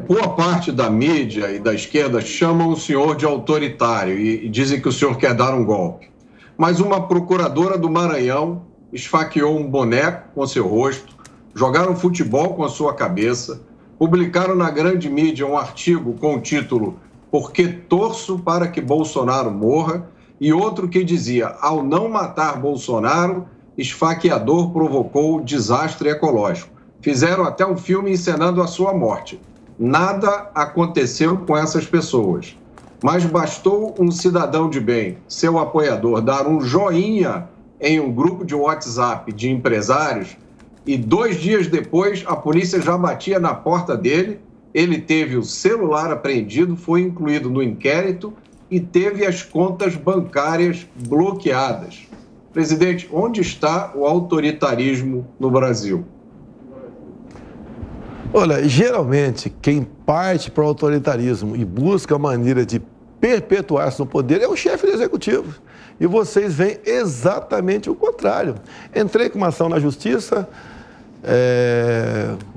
Boa parte da mídia e da esquerda chamam o senhor de autoritário e dizem que o senhor quer dar um golpe. Mas uma procuradora do Maranhão esfaqueou um boneco com seu rosto, jogaram futebol com a sua cabeça, publicaram na grande mídia um artigo com o título "Porque torço para que Bolsonaro morra", e outro que dizia: "Ao não matar Bolsonaro, esfaqueador provocou desastre ecológico". Fizeram até um filme encenando a sua morte. Nada aconteceu com essas pessoas. Mas bastou um cidadão de bem, seu apoiador, dar um joinha em um grupo de WhatsApp de empresários e 2 dias depois a polícia já batia na porta dele, ele teve o celular apreendido, foi incluído no inquérito e teve as contas bancárias bloqueadas. Presidente, onde está o autoritarismo no Brasil? Olha, geralmente, quem parte para o autoritarismo e busca a maneira de perpetuar-se no poder é o chefe do executivo. E vocês veem exatamente o contrário. Entrei com uma ação na justiça,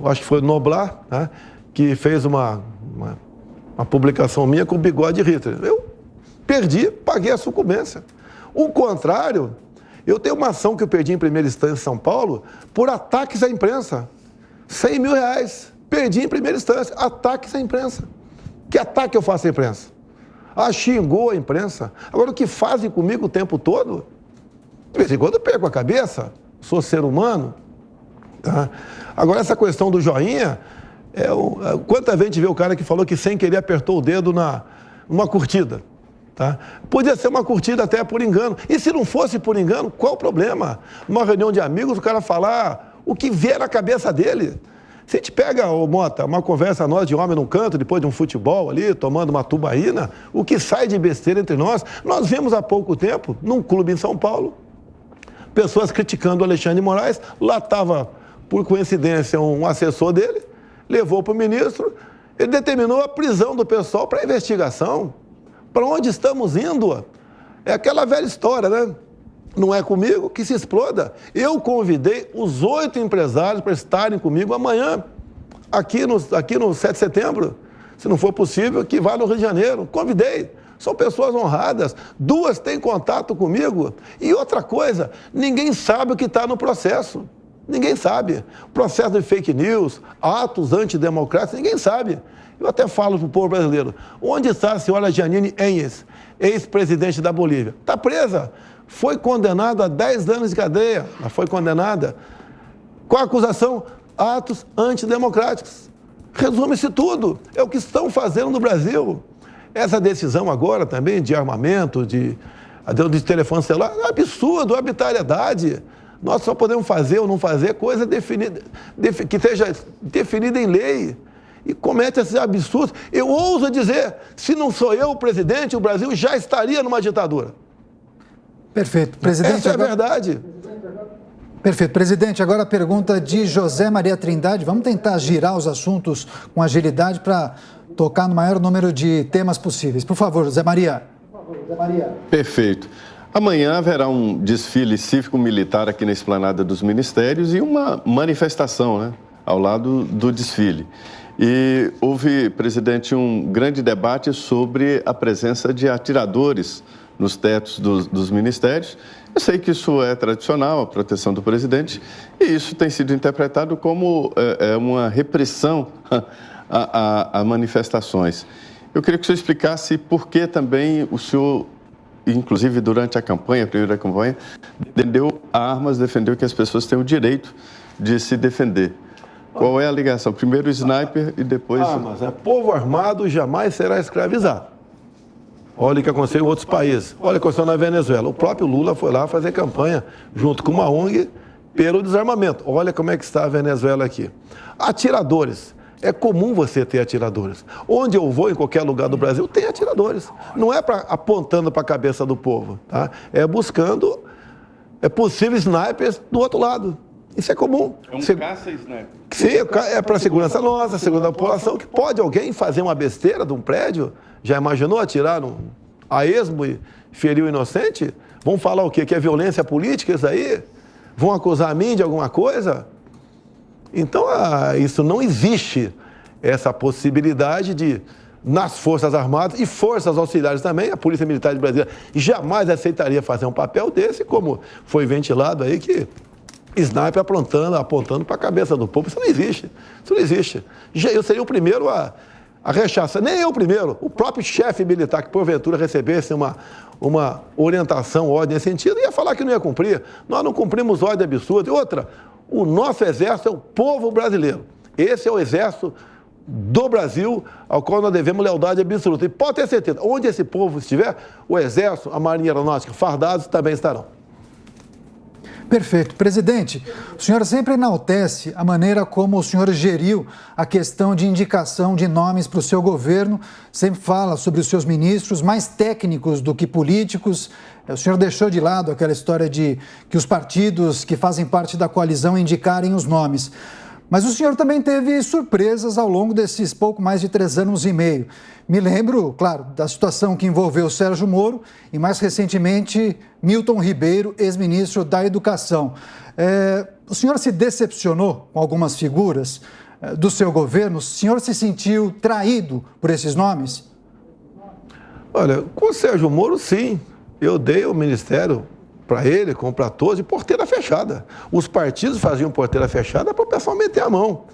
acho que foi o Noblar, né, que fez uma publicação minha com o bigode Hitler. Eu perdi, paguei a sucumbência. O contrário, eu tenho uma ação que eu perdi em primeira instância em São Paulo por ataques à imprensa. R$100 mil. Perdi em primeira instância. Ataques à imprensa. Que ataque eu faço à imprensa? Xingou a imprensa. Agora, o que fazem comigo o tempo todo? De vez em quando eu perco a cabeça. Sou ser humano. Tá? Agora, essa questão do joinha, quanta gente vê o cara que falou que sem querer apertou o dedo numa curtida? Tá? Podia ser uma curtida até por engano. E se não fosse por engano, qual o problema? Numa reunião de amigos, o cara falar o que vier na cabeça dele. Se a gente pega, Mota, uma conversa nós de homem num canto, depois de um futebol ali, tomando uma tubaína, o que sai de besteira entre nós vimos há pouco tempo, num clube em São Paulo, pessoas criticando o Alexandre de Moraes, lá estava, por coincidência, um assessor dele, levou para o ministro, ele determinou a prisão do pessoal para investigação. Para onde estamos indo? É aquela velha história, né? Não é comigo, que se exploda. Eu convidei os 8 empresários para estarem comigo amanhã, aqui no 7 de setembro. Se não for possível, que vá no Rio de Janeiro. Convidei. São pessoas honradas. 2 têm contato comigo. E outra coisa, ninguém sabe o que está no processo. Ninguém sabe. Processo de fake news, atos antidemocráticos, ninguém sabe. Eu até falo para o povo brasileiro, onde está a senhora Jeanine Áñez, ex-presidente da Bolívia? Está presa. Foi condenada a 10 anos de cadeia. Ela foi condenada. Qual a acusação? Atos antidemocráticos. Resume-se tudo. É o que estão fazendo no Brasil. Essa decisão agora também de armamento, de telefone celular, é um absurdo, arbitrariedade. Nós só podemos fazer ou não fazer coisa definida, que esteja definida em lei. E comete esses absurdos. Eu ouso dizer, se não sou eu o presidente, o Brasil já estaria numa ditadura. Perfeito. Presidente, essa é a verdade. Perfeito. Presidente, agora a pergunta de José Maria Trindade. Vamos tentar girar os assuntos com agilidade para tocar no maior número de temas possíveis. Por favor, Zé Maria. Perfeito. Amanhã haverá um desfile cívico-militar aqui na Esplanada dos Ministérios e uma manifestação, né, ao lado do desfile. E houve, presidente, um grande debate sobre a presença de atiradores nos tetos dos ministérios. Eu sei que isso é tradicional, a proteção do presidente, e isso tem sido interpretado como uma repressão a manifestações. Eu queria que o senhor explicasse por que também o senhor, inclusive durante a campanha, a primeira campanha, defendeu armas, defendeu que as pessoas têm o direito de se defender. Qual é a ligação? Primeiro o sniper e depois... Armas, né? Povo armado jamais será escravizado. Olha o que aconteceu em outros países. Olha o que aconteceu na Venezuela. O próprio Lula foi lá fazer campanha junto com uma ONG pelo desarmamento. Olha como é que está a Venezuela aqui. Atiradores. É comum você ter atiradores. Onde eu vou, em qualquer lugar do Brasil, tem atiradores. Não é apontando para a cabeça do povo, tá? É buscando possíveis snipers do outro lado. Isso é comum. É um caça-sniper. Sim, é para a segurança nossa, segurança da população, que pode alguém fazer uma besteira de um prédio, já imaginou atirar a esmo e ferir o inocente? Vão falar o quê? Que é violência política isso aí? Vão acusar a mim de alguma coisa? Então, isso não existe, essa possibilidade de, nas Forças Armadas e Forças Auxiliares também, a Polícia Militar de Brasília jamais aceitaria fazer um papel desse, como foi ventilado aí, que sniper apontando para a cabeça do povo. Isso não existe. Isso não existe. Eu seria o primeiro a rechaçar. Nem eu primeiro. O próprio chefe militar que, porventura, recebesse uma orientação, ordem nesse sentido, ia falar que não ia cumprir. Nós não cumprimos ordem absurda. E outra, o nosso exército é o povo brasileiro. Esse é o exército do Brasil, ao qual nós devemos lealdade absoluta. E pode ter certeza, onde esse povo estiver, o exército, a marinha aeronáutica, fardados também estarão. Perfeito. Presidente, o senhor sempre enaltece a maneira como o senhor geriu a questão de indicação de nomes para o seu governo, sempre fala sobre os seus ministros, mais técnicos do que políticos. O senhor deixou de lado aquela história de que os partidos que fazem parte da coalizão indicarem os nomes. Mas o senhor também teve surpresas ao longo desses pouco mais de 3 anos e meio. Me lembro, claro, da situação que envolveu Sérgio Moro e, mais recentemente, Milton Ribeiro, ex-ministro da Educação. O senhor se decepcionou com algumas figuras do seu governo? O senhor se sentiu traído por esses nomes? Olha, com o Sérgio Moro, sim. Eu dei o ministério para ele, como para todos, de porteira fechada. Os partidos faziam porteira fechada para o pessoal meter a mão.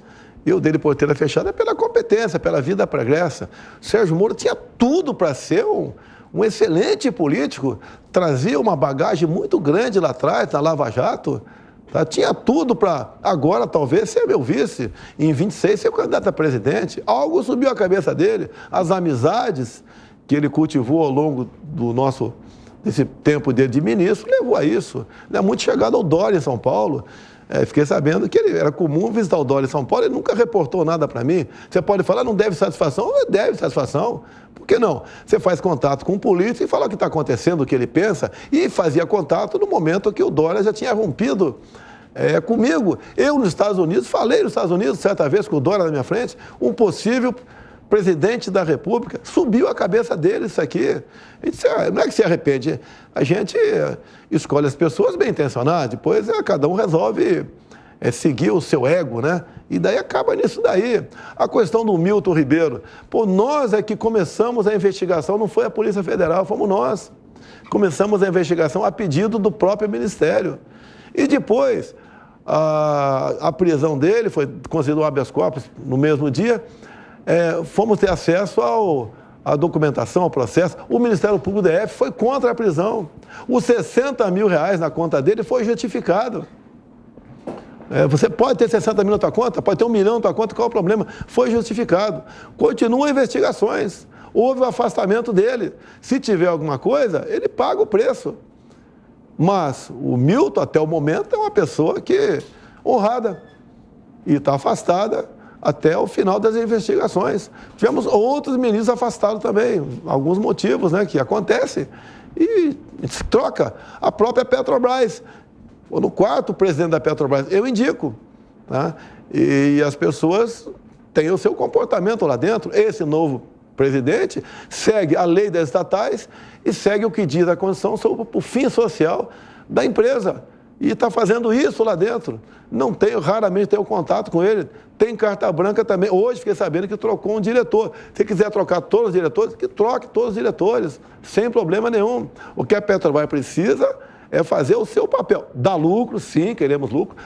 Eu dei de porteira fechada pela competência, pela vida pregressa. Sérgio Moro tinha tudo para ser um excelente político, trazia uma bagagem muito grande lá atrás, na Lava Jato, tá? Tinha tudo para agora, talvez, ser meu vice, em 26 ser candidato a presidente. Algo subiu a cabeça dele, as amizades que ele cultivou ao longo desse tempo dele de ministro, levou a isso. Ele é muito chegado ao Dória em São Paulo. Fiquei sabendo que ele era comum visitar o Dória em São Paulo, ele nunca reportou nada para mim. Você pode falar, não deve satisfação? Deve satisfação. Por que não? Você faz contato com o político e fala o que está acontecendo, o que ele pensa, e fazia contato no momento que o Dória já tinha rompido comigo. Eu, nos Estados Unidos, falei nos Estados Unidos, certa vez, com o Dória na minha frente, um possível presidente da República, subiu a cabeça dele isso aqui. E disse, não é que se arrepende, a gente escolhe as pessoas bem intencionadas, depois cada um resolve seguir o seu ego, né? E daí acaba nisso daí. A questão do Milton Ribeiro, nós é que começamos a investigação, não foi a Polícia Federal, fomos nós. Começamos a investigação a pedido do próprio Ministério. E depois, a prisão dele foi concedida um habeas corpus no mesmo dia, fomos ter acesso à documentação, ao processo. O Ministério Público do DF foi contra a prisão. Os R$60 mil na conta dele foi justificado. Você pode ter 60 mil na tua conta, pode ter 1 milhão na tua conta, qual é o problema? Foi justificado. Continuam investigações. Houve o afastamento dele. Se tiver alguma coisa, ele paga o preço. Mas o Milton, até o momento, é uma pessoa honrada e está afastada até o final das investigações. Tivemos outros ministros afastados também, alguns motivos, né, que acontecem, e se troca. A própria Petrobras, no quarto presidente da Petrobras, eu indico, tá? E as pessoas tem o seu comportamento lá dentro. Esse novo presidente segue a lei das estatais e segue o que diz a Constituição sobre o fim social da empresa. E está fazendo isso lá dentro. Raramente tenho contato com ele. Tem carta branca também. Hoje fiquei sabendo que trocou um diretor. Se quiser trocar todos os diretores, que troque todos os diretores, sem problema nenhum. O que a Petrobras precisa é fazer o seu papel. Dar lucro, sim, queremos lucro.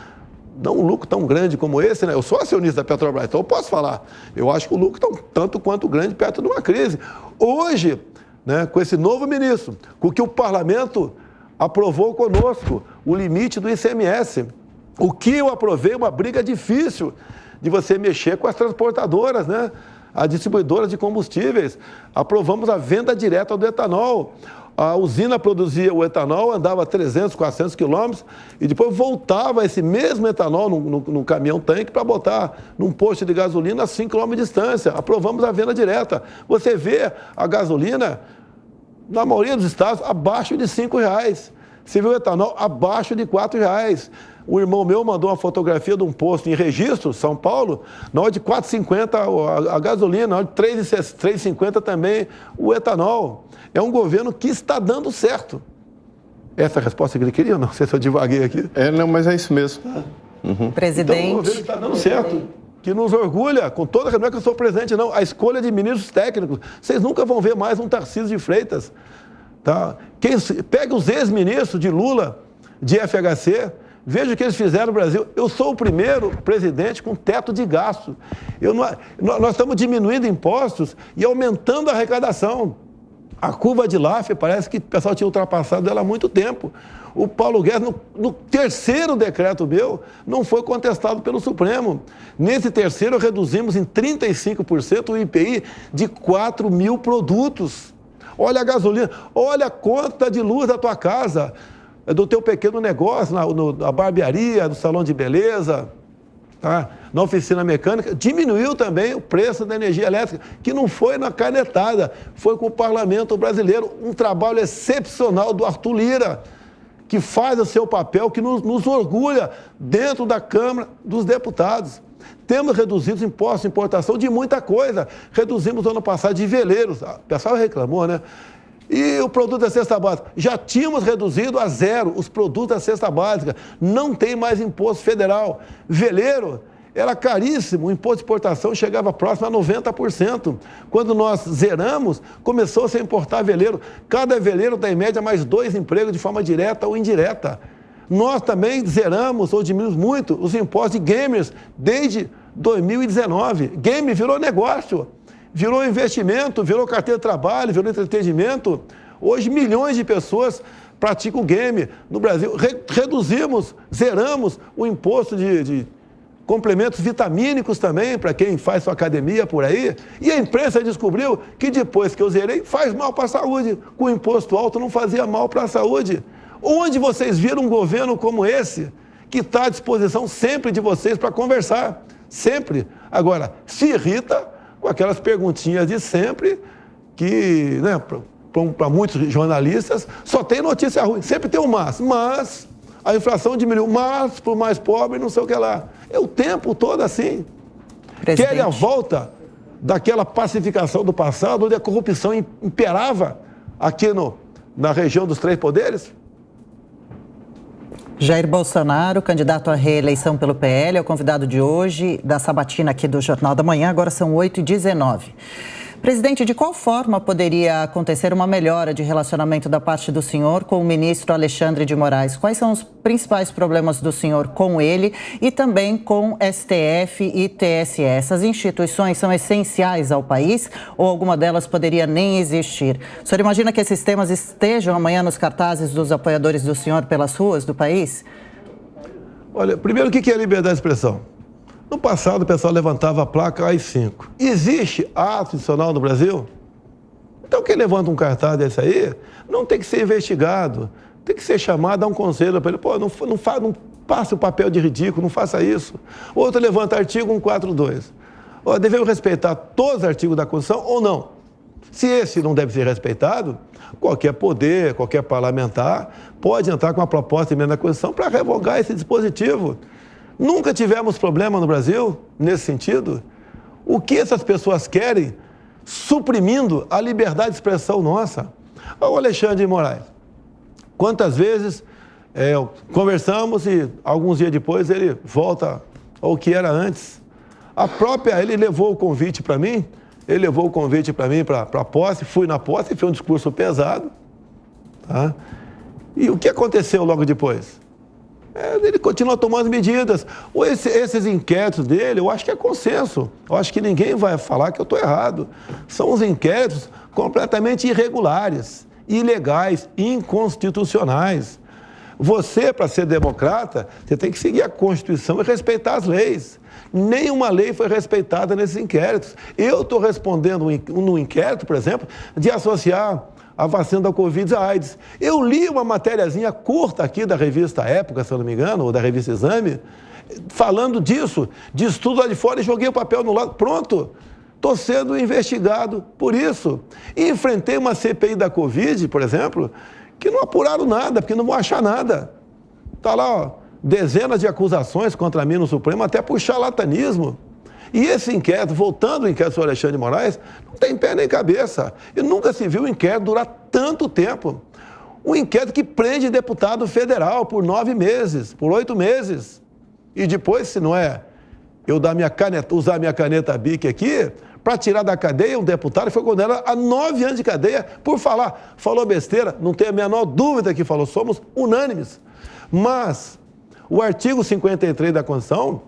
Não um lucro tão grande como esse, né? Eu sou acionista da Petrobras, então eu posso falar. Eu acho que o lucro está tanto quanto grande perto de uma crise. Hoje, né, com esse novo ministro, com o que o parlamento aprovou conosco, o limite do ICMS. O que eu aprovei, uma briga difícil de você mexer com as transportadoras, né? As distribuidoras de combustíveis. Aprovamos a venda direta do etanol. A usina produzia o etanol, andava 300, 400 quilômetros e depois voltava esse mesmo etanol num caminhão-tanque para botar num posto de gasolina a 5 quilômetros de distância. Aprovamos a venda direta. Você vê a gasolina, na maioria dos estados, abaixo de R$5. Você vê o etanol abaixo de R$4. O irmão meu mandou uma fotografia de um posto em Registro, São Paulo, na hora de R$4,50 a gasolina, na hora de R$3,50 também o etanol. É um governo que está dando certo. Essa é a resposta que ele queria, não sei se eu divaguei aqui. Não, mas é isso mesmo. Presidente. Então, o governo está dando certo. Que nos orgulha, com toda... Não é que eu sou presidente, não. A escolha de ministros técnicos. Vocês nunca vão ver mais um Tarcísio de Freitas. Tá? Pega os ex-ministros de Lula, de FHC, veja o que eles fizeram no Brasil. Eu sou o primeiro presidente com teto de gasto. Nós estamos diminuindo impostos e aumentando a arrecadação. A curva de Laffer parece que o pessoal tinha ultrapassado ela há muito tempo. O Paulo Guedes, no terceiro decreto meu, não foi contestado pelo Supremo. Nesse terceiro, reduzimos em 35% o IPI de 4 mil produtos. Olha a gasolina, olha a conta de luz da tua casa, do teu pequeno negócio, na barbearia, no salão de beleza, tá? Na oficina mecânica. Diminuiu também o preço da energia elétrica, que não foi na canetada, foi com o parlamento brasileiro. Um trabalho excepcional do Arthur Lira, que faz o seu papel, que nos orgulha dentro da Câmara dos Deputados. Temos reduzido os impostos de importação de muita coisa. Reduzimos no ano passado de veleiros. O pessoal reclamou, né? E o produto da cesta básica? Já tínhamos reduzido a zero os produtos da cesta básica. Não tem mais imposto federal. Veleiro era caríssimo, o imposto de importação chegava próximo a 90%. Quando nós zeramos, começou-se a importar veleiro. Cada veleiro dá em média mais 2 empregos de forma direta ou indireta. Nós também zeramos ou diminuímos muito os impostos de gamers desde 2019. Game virou negócio, virou investimento, virou carteira de trabalho, virou entretenimento. Hoje, milhões de pessoas praticam game no Brasil. Reduzimos, zeramos o imposto de complementos vitamínicos também, para quem faz sua academia por aí. E a imprensa descobriu que depois que eu zerei, faz mal para a saúde. Com o imposto alto não fazia mal para a saúde. Onde vocês viram um governo como esse, que está à disposição sempre de vocês para conversar? Sempre. Agora, se irrita com aquelas perguntinhas de sempre, que, né, para muitos jornalistas, só tem notícia ruim. Sempre tem um mas a inflação diminuiu, mas para o mais pobre, não sei o que lá. É o tempo todo assim. Presidente. Querem a volta daquela pacificação do passado, onde a corrupção imperava aqui na região dos 3 poderes? Jair Bolsonaro, candidato à reeleição pelo PL, é o convidado de hoje da sabatina aqui do Jornal da Manhã. Agora são 8h19. Presidente, de qual forma poderia acontecer uma melhora de relacionamento da parte do senhor com o ministro Alexandre de Moraes? Quais são os principais problemas do senhor com ele e também com STF e TSE? Essas instituições são essenciais ao país ou alguma delas poderia nem existir? O senhor imagina que esses temas estejam amanhã nos cartazes dos apoiadores do senhor pelas ruas do país? Olha, primeiro, o que é liberdade de expressão? No passado, o pessoal levantava a placa AI-5. Existe ato institucional no Brasil? Então, quem levanta um cartaz desse aí, não tem que ser investigado, tem que ser chamado a um conselho para ele. Pô, não passe o papel de ridículo, não faça isso. Outro levanta artigo 142. Devemos respeitar todos os artigos da Constituição ou não? Se esse não deve ser respeitado, qualquer poder, qualquer parlamentar pode entrar com uma proposta de emenda da Constituição para revogar esse dispositivo. Nunca tivemos problema no Brasil nesse sentido. o que essas pessoas querem, suprimindo a liberdade de expressão nossa. O Alexandre de Moraes, quantas vezes conversamos e alguns dias depois ele volta ao que era antes. Ele levou o convite para mim, para a posse, fui na posse, foi um discurso pesado. Tá? E o que aconteceu logo depois? Ele continua tomando medidas. Esses inquéritos dele, eu acho que é consenso. Eu acho que ninguém vai falar que eu estou errado. São os inquéritos completamente irregulares, ilegais, inconstitucionais. Você, para ser democrata, você tem que seguir a Constituição e respeitar as leis. Nenhuma lei foi respeitada nesses inquéritos. Eu estou respondendo no inquérito, por exemplo, de associar a vacina da Covid à AIDS. Eu li uma matériazinha curta aqui da revista Época, se eu não me engano, ou da revista Exame, falando disso, de estudo lá de fora, e joguei o papel no lado. Pronto, estou sendo investigado por isso. E enfrentei uma CPI da Covid, por exemplo, que não apuraram nada, porque não vão achar nada. Está lá, ó, dezenas de acusações contra mim no Supremo, até por charlatanismo. E esse inquérito, voltando ao inquérito sobre Alexandre de Moraes, não tem pé nem cabeça. E nunca se viu um inquérito durar tanto tempo. Um inquérito que prende deputado federal por 9 meses, por 8 meses. E depois, se não é eu usar minha caneta BIC aqui, para tirar da cadeia um deputado que foi condenado a 9 anos de cadeia por falar. Falou besteira, não tem a menor dúvida que falou, somos unânimes. Mas o artigo 53 da Constituição,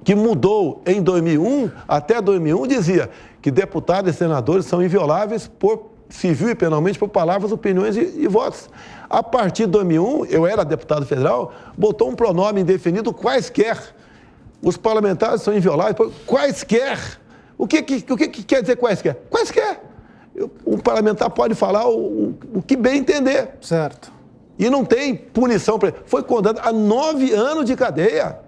que mudou em 2001, até 2001, dizia que deputados e senadores são invioláveis por civil e penalmente por palavras, opiniões e votos. A partir de 2001, eu era deputado federal, botou um pronome indefinido quaisquer. Os parlamentares são invioláveis por quaisquer. O que quer dizer quaisquer? Quaisquer. O parlamentar pode falar o que bem entender. Certo. E não tem punição para ele. Foi condenado a 9 anos de cadeia.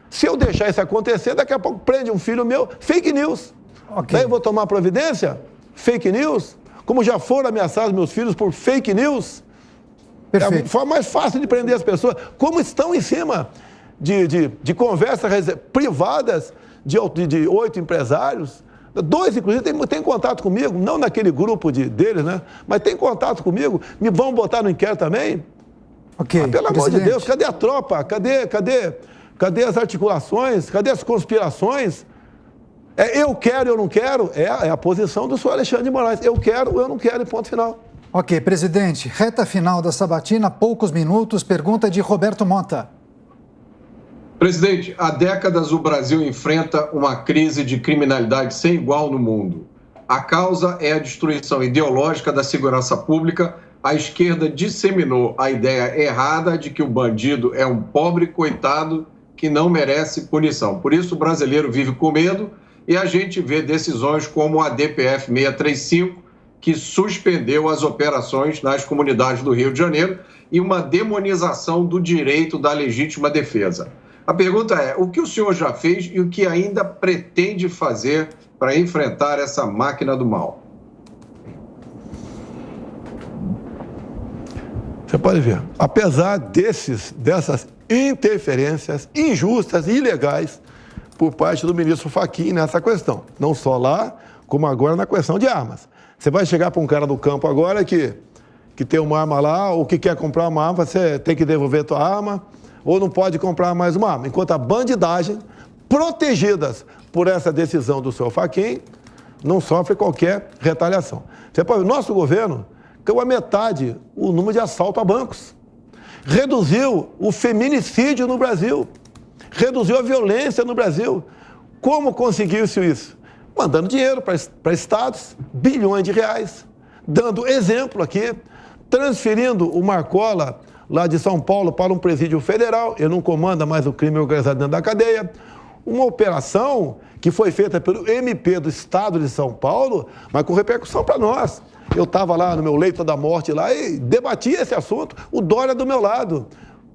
Se eu deixar isso acontecer, daqui a pouco prende um filho meu, fake news. Okay. Daí eu vou tomar providência? Fake news? Como já foram ameaçados meus filhos por fake news? Perfeito. É a forma mais fácil de prender as pessoas. Como estão em cima de conversas privadas de 8 empresários. 2, inclusive, tem contato comigo, não naquele grupo deles, né? Mas tem contato comigo. Me vão botar no inquérito também? Ok. Mas, pelo amor de Deus, cadê a tropa? Cadê as articulações? Cadê as conspirações? Eu quero, eu não quero? É a posição do senhor Alexandre de Moraes. Eu quero, eu não quero, e ponto final. Ok, presidente. Reta final da sabatina, poucos minutos. Pergunta de Roberto Mota. Presidente, há décadas o Brasil enfrenta uma crise de criminalidade sem igual no mundo. A causa é a destruição ideológica da segurança pública. A esquerda disseminou a ideia errada de que o bandido é um pobre coitado que não merece punição. Por isso o brasileiro vive com medo e a gente vê decisões como a DPF 635, que suspendeu as operações nas comunidades do Rio de Janeiro, e uma demonização do direito da legítima defesa. A pergunta é, o que o senhor já fez e o que ainda pretende fazer para enfrentar essa máquina do mal? Você pode ver, apesar dessas interferências injustas e ilegais por parte do ministro Fachin nessa questão, não só lá, como agora na questão de armas. Você vai chegar para um cara do campo agora que tem uma arma lá, ou que quer comprar uma arma, você tem que devolver a tua arma, ou não pode comprar mais uma arma. Enquanto a bandidagem, protegidas por essa decisão do senhor Fachin, não sofre qualquer retaliação. Você pode ver, o nosso governo caiu a metade o número de assalto a bancos. Reduziu o feminicídio no Brasil. Reduziu a violência no Brasil. Como conseguiu-se isso? Mandando dinheiro para estados, bilhões de reais. Dando exemplo aqui, transferindo o Marcola lá de São Paulo para um presídio federal. Ele não comanda mais o crime organizado dentro da cadeia. Uma operação que foi feita pelo MP do Estado de São Paulo, mas com repercussão para nós. Eu estava lá no meu leito da morte lá e debatia esse assunto, o Dória do meu lado.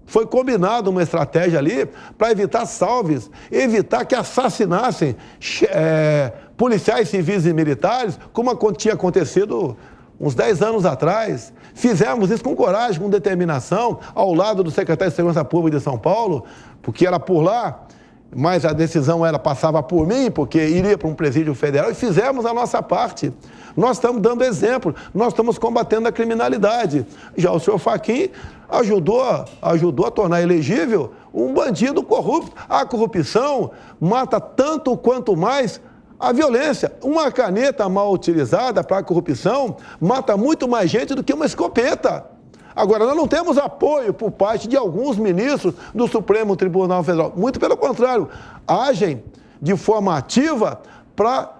Foi combinado uma estratégia ali para evitar salves, evitar que assassinassem policiais civis e militares, como tinha acontecido uns 10 anos atrás. Fizemos isso com coragem, com determinação, ao lado do secretário de Segurança Pública de São Paulo, porque era por lá mas a decisão passava por mim, porque iria para um presídio federal, e fizemos a nossa parte. Nós estamos dando exemplo, nós estamos combatendo a criminalidade. Já o senhor Fachin ajudou a tornar elegível um bandido corrupto. A corrupção mata tanto quanto mais a violência. Uma caneta mal utilizada para a corrupção mata muito mais gente do que uma escopeta. Agora, nós não temos apoio por parte de alguns ministros do Supremo Tribunal Federal. Muito pelo contrário, agem de forma ativa para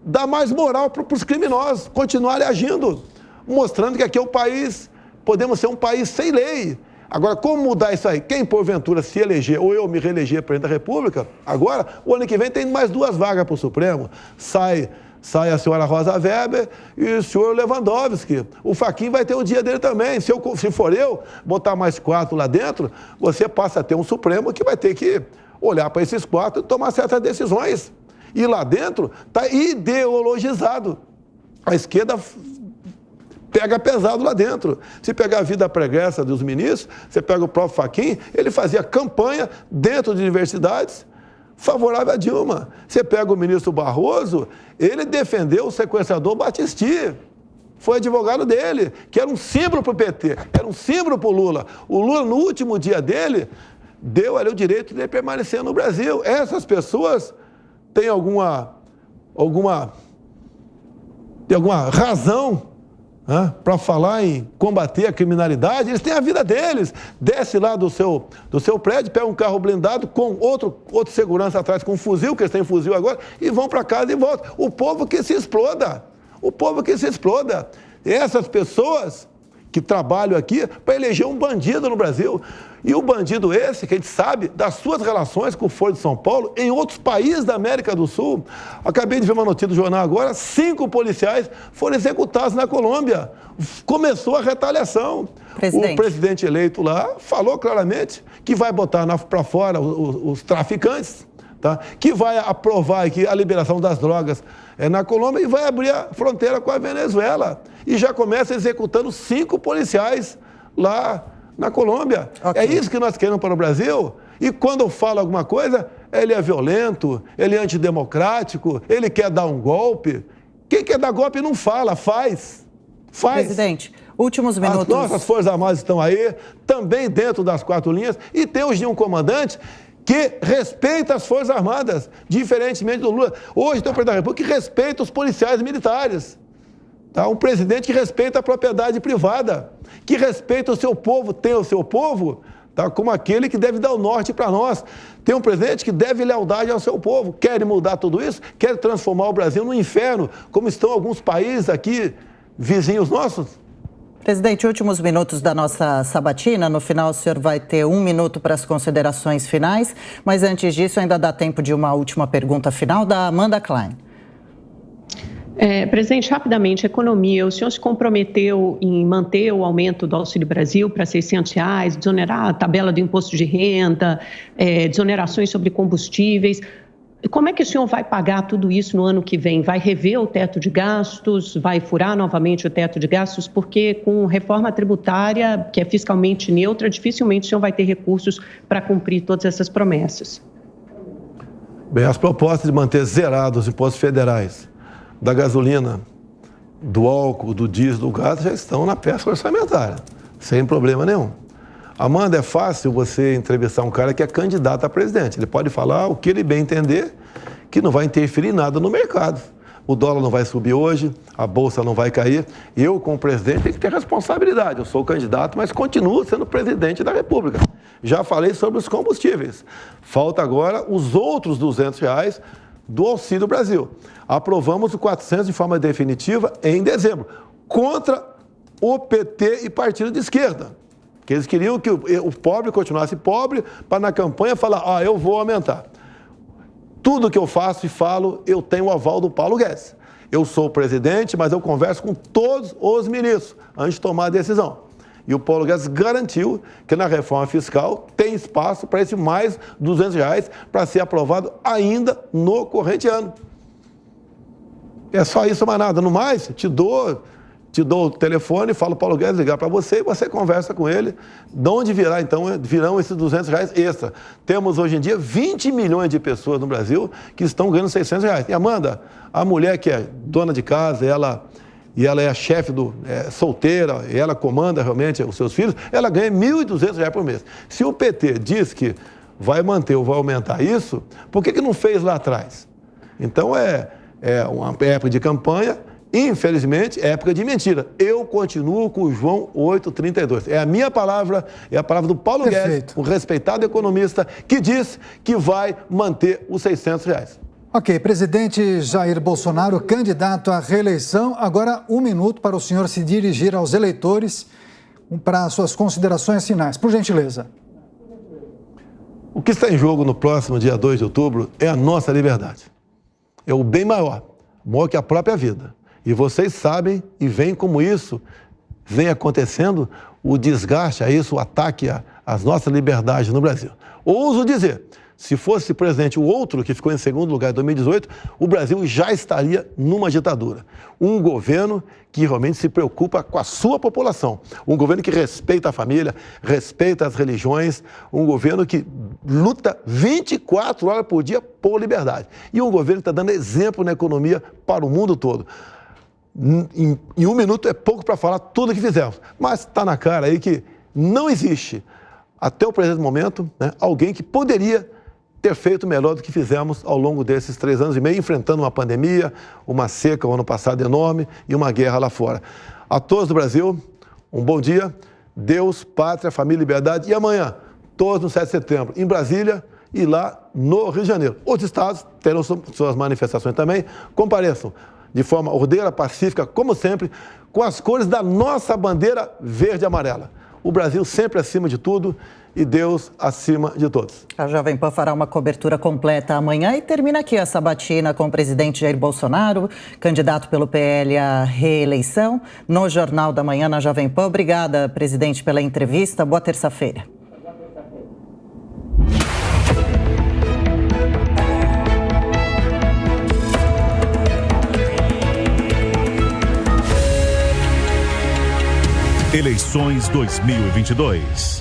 dar mais moral para os criminosos continuarem agindo, mostrando que aqui é um país, podemos ser um país sem lei. Agora, como mudar isso aí? Quem, porventura, se eleger, ou eu me reeleger presidente da República, agora, o ano que vem tem mais 2 vagas para o Supremo. Sai a senhora Rosa Weber e o senhor Lewandowski. O Fachin vai ter o dia dele também. Se for eu, botar mais 4 lá dentro, você passa a ter um Supremo que vai ter que olhar para esses 4 e tomar certas decisões. E lá dentro está ideologizado. A esquerda pega pesado lá dentro. Se pegar a vida pregressa dos ministros, você pega o próprio Fachin, ele fazia campanha dentro de universidades favorável a Dilma. Você pega o ministro Barroso, ele defendeu o sequestrador Battisti. Foi advogado dele, que era um símbolo para o PT, era um símbolo para o Lula. O Lula, no último dia dele, deu ali o direito de ele permanecer no Brasil. Essas pessoas têm alguma razão para falar em combater a criminalidade. Eles têm a vida deles. Desce lá do seu prédio, pega um carro blindado com outro segurança atrás com um fuzil, que eles têm fuzil agora, e vão para casa e voltam. O povo que se exploda. O povo que se exploda. Essas pessoas que trabalham aqui para eleger um bandido no Brasil. E o bandido esse, que a gente sabe das suas relações com o Foro de São Paulo em outros países da América do Sul. Acabei de ver uma notícia do jornal agora, 5 policiais foram executados na Colômbia. Começou a retaliação. O presidente eleito lá falou claramente que vai botar para fora os traficantes, tá? Que vai aprovar aqui a liberação das drogas na Colômbia e vai abrir a fronteira com a Venezuela. E já começa executando 5 policiais lá na Colômbia. Okay. É isso que nós queremos para o Brasil? E quando fala alguma coisa, ele é violento, ele é antidemocrático, ele quer dar um golpe. Quem quer dar golpe não fala, faz. Presidente, últimos minutos. As nossas Forças Armadas estão aí, também dentro das 4 linhas, e temos de um comandante que respeita as Forças Armadas, diferentemente do Lula. Hoje tem o presidente da República que respeita os policiais militares. Tá? Um presidente que respeita a propriedade privada, que respeita o seu povo, tem o seu povo, tá? Como aquele que deve dar o norte para nós. Tem um presidente que deve lealdade ao seu povo. Quer mudar tudo isso? Quer transformar o Brasil no inferno, como estão alguns países aqui, vizinhos nossos? Presidente, últimos minutos da nossa sabatina. No final, o senhor vai ter 1 minuto para as considerações finais, mas antes disso, ainda dá tempo de uma última pergunta final da Amanda Klein. Presidente, rapidamente, economia, o senhor se comprometeu em manter o aumento do Auxílio Brasil para R$600, desonerar a tabela do imposto de renda, desonerações sobre combustíveis. Como é que o senhor vai pagar tudo isso no ano que vem? Vai rever o teto de gastos? Vai furar novamente o teto de gastos? Porque com reforma tributária, que é fiscalmente neutra, dificilmente o senhor vai ter recursos para cumprir todas essas promessas. Bem, as propostas de manter zerados os impostos federais da gasolina, do álcool, do diesel, do gás, já estão na peça orçamentária, sem problema nenhum. Amanda, é fácil você entrevistar um cara que é candidato a presidente. Ele pode falar o que ele bem entender, que não vai interferir em nada no mercado. O dólar não vai subir hoje, a bolsa não vai cair. Eu, como presidente, tenho que ter responsabilidade. Eu sou o candidato, mas continuo sendo presidente da República. Já falei sobre os combustíveis. Falta agora os outros R$200 do Auxílio Brasil. Aprovamos o 400 de forma definitiva em dezembro, contra o PT e partido de esquerda, que eles queriam que o pobre continuasse pobre, para na campanha falar, eu vou aumentar. Tudo que eu faço e falo, eu tenho o aval do Paulo Guedes. Eu sou o presidente, mas eu converso com todos os ministros antes de tomar a decisão. E o Paulo Guedes garantiu que na reforma fiscal tem espaço para esse mais R$200 para ser aprovado ainda no corrente ano. É só isso, mais nada. No mais, te dou te dou o telefone, falo Paulo Guedes ligar para você e você conversa com ele. De onde virá, então, virão esses R$200 extra? Temos hoje em dia 20 milhões de pessoas no Brasil que estão ganhando R$600. E Amanda, a mulher que é dona de casa, ela é a chefe solteira, e ela comanda realmente os seus filhos, ela ganha R$1.200 por mês. Se o PT diz que vai manter ou vai aumentar isso, por que não fez lá atrás? Então é uma época de campanha. Infelizmente, é época de mentira. Eu continuo com o João 8,32. É a minha palavra, é a palavra do Paulo Guedes, um respeitado economista, que diz que vai manter os R$600. Ok, presidente Jair Bolsonaro, candidato à reeleição. Agora, 1 minuto para o senhor se dirigir aos eleitores para suas considerações finais. Por gentileza. O que está em jogo no próximo dia 2 de outubro é a nossa liberdade. É o bem maior que a própria vida. E vocês sabem e veem como isso vem acontecendo, o desgaste a isso, o ataque às nossas liberdades no Brasil. Ouso dizer, se fosse presidente o outro que ficou em segundo lugar em 2018, o Brasil já estaria numa ditadura. Um governo que realmente se preocupa com a sua população. Um governo que respeita a família, respeita as religiões. Um governo que luta 24 horas por dia por liberdade. E um governo que está dando exemplo na economia para o mundo todo. Em 1 minuto é pouco para falar tudo que fizemos, mas está na cara aí que não existe, até o presente momento, alguém que poderia ter feito melhor do que fizemos ao longo desses 3 anos e meio, enfrentando uma pandemia, uma seca o ano passado enorme e uma guerra lá fora. A todos do Brasil, um bom dia, Deus, pátria, família, liberdade, e amanhã, todos no 7 de setembro, em Brasília e lá no Rio de Janeiro. Outros estados terão suas manifestações também, compareçam de forma ordeira, pacífica, como sempre, com as cores da nossa bandeira verde e amarela. O Brasil sempre acima de tudo e Deus acima de todos. A Jovem Pan fará uma cobertura completa amanhã e termina aqui a sabatina com o presidente Jair Bolsonaro, candidato pelo PL à reeleição, no Jornal da Manhã na Jovem Pan. Obrigada, presidente, pela entrevista. Boa terça-feira. Eleições 2022.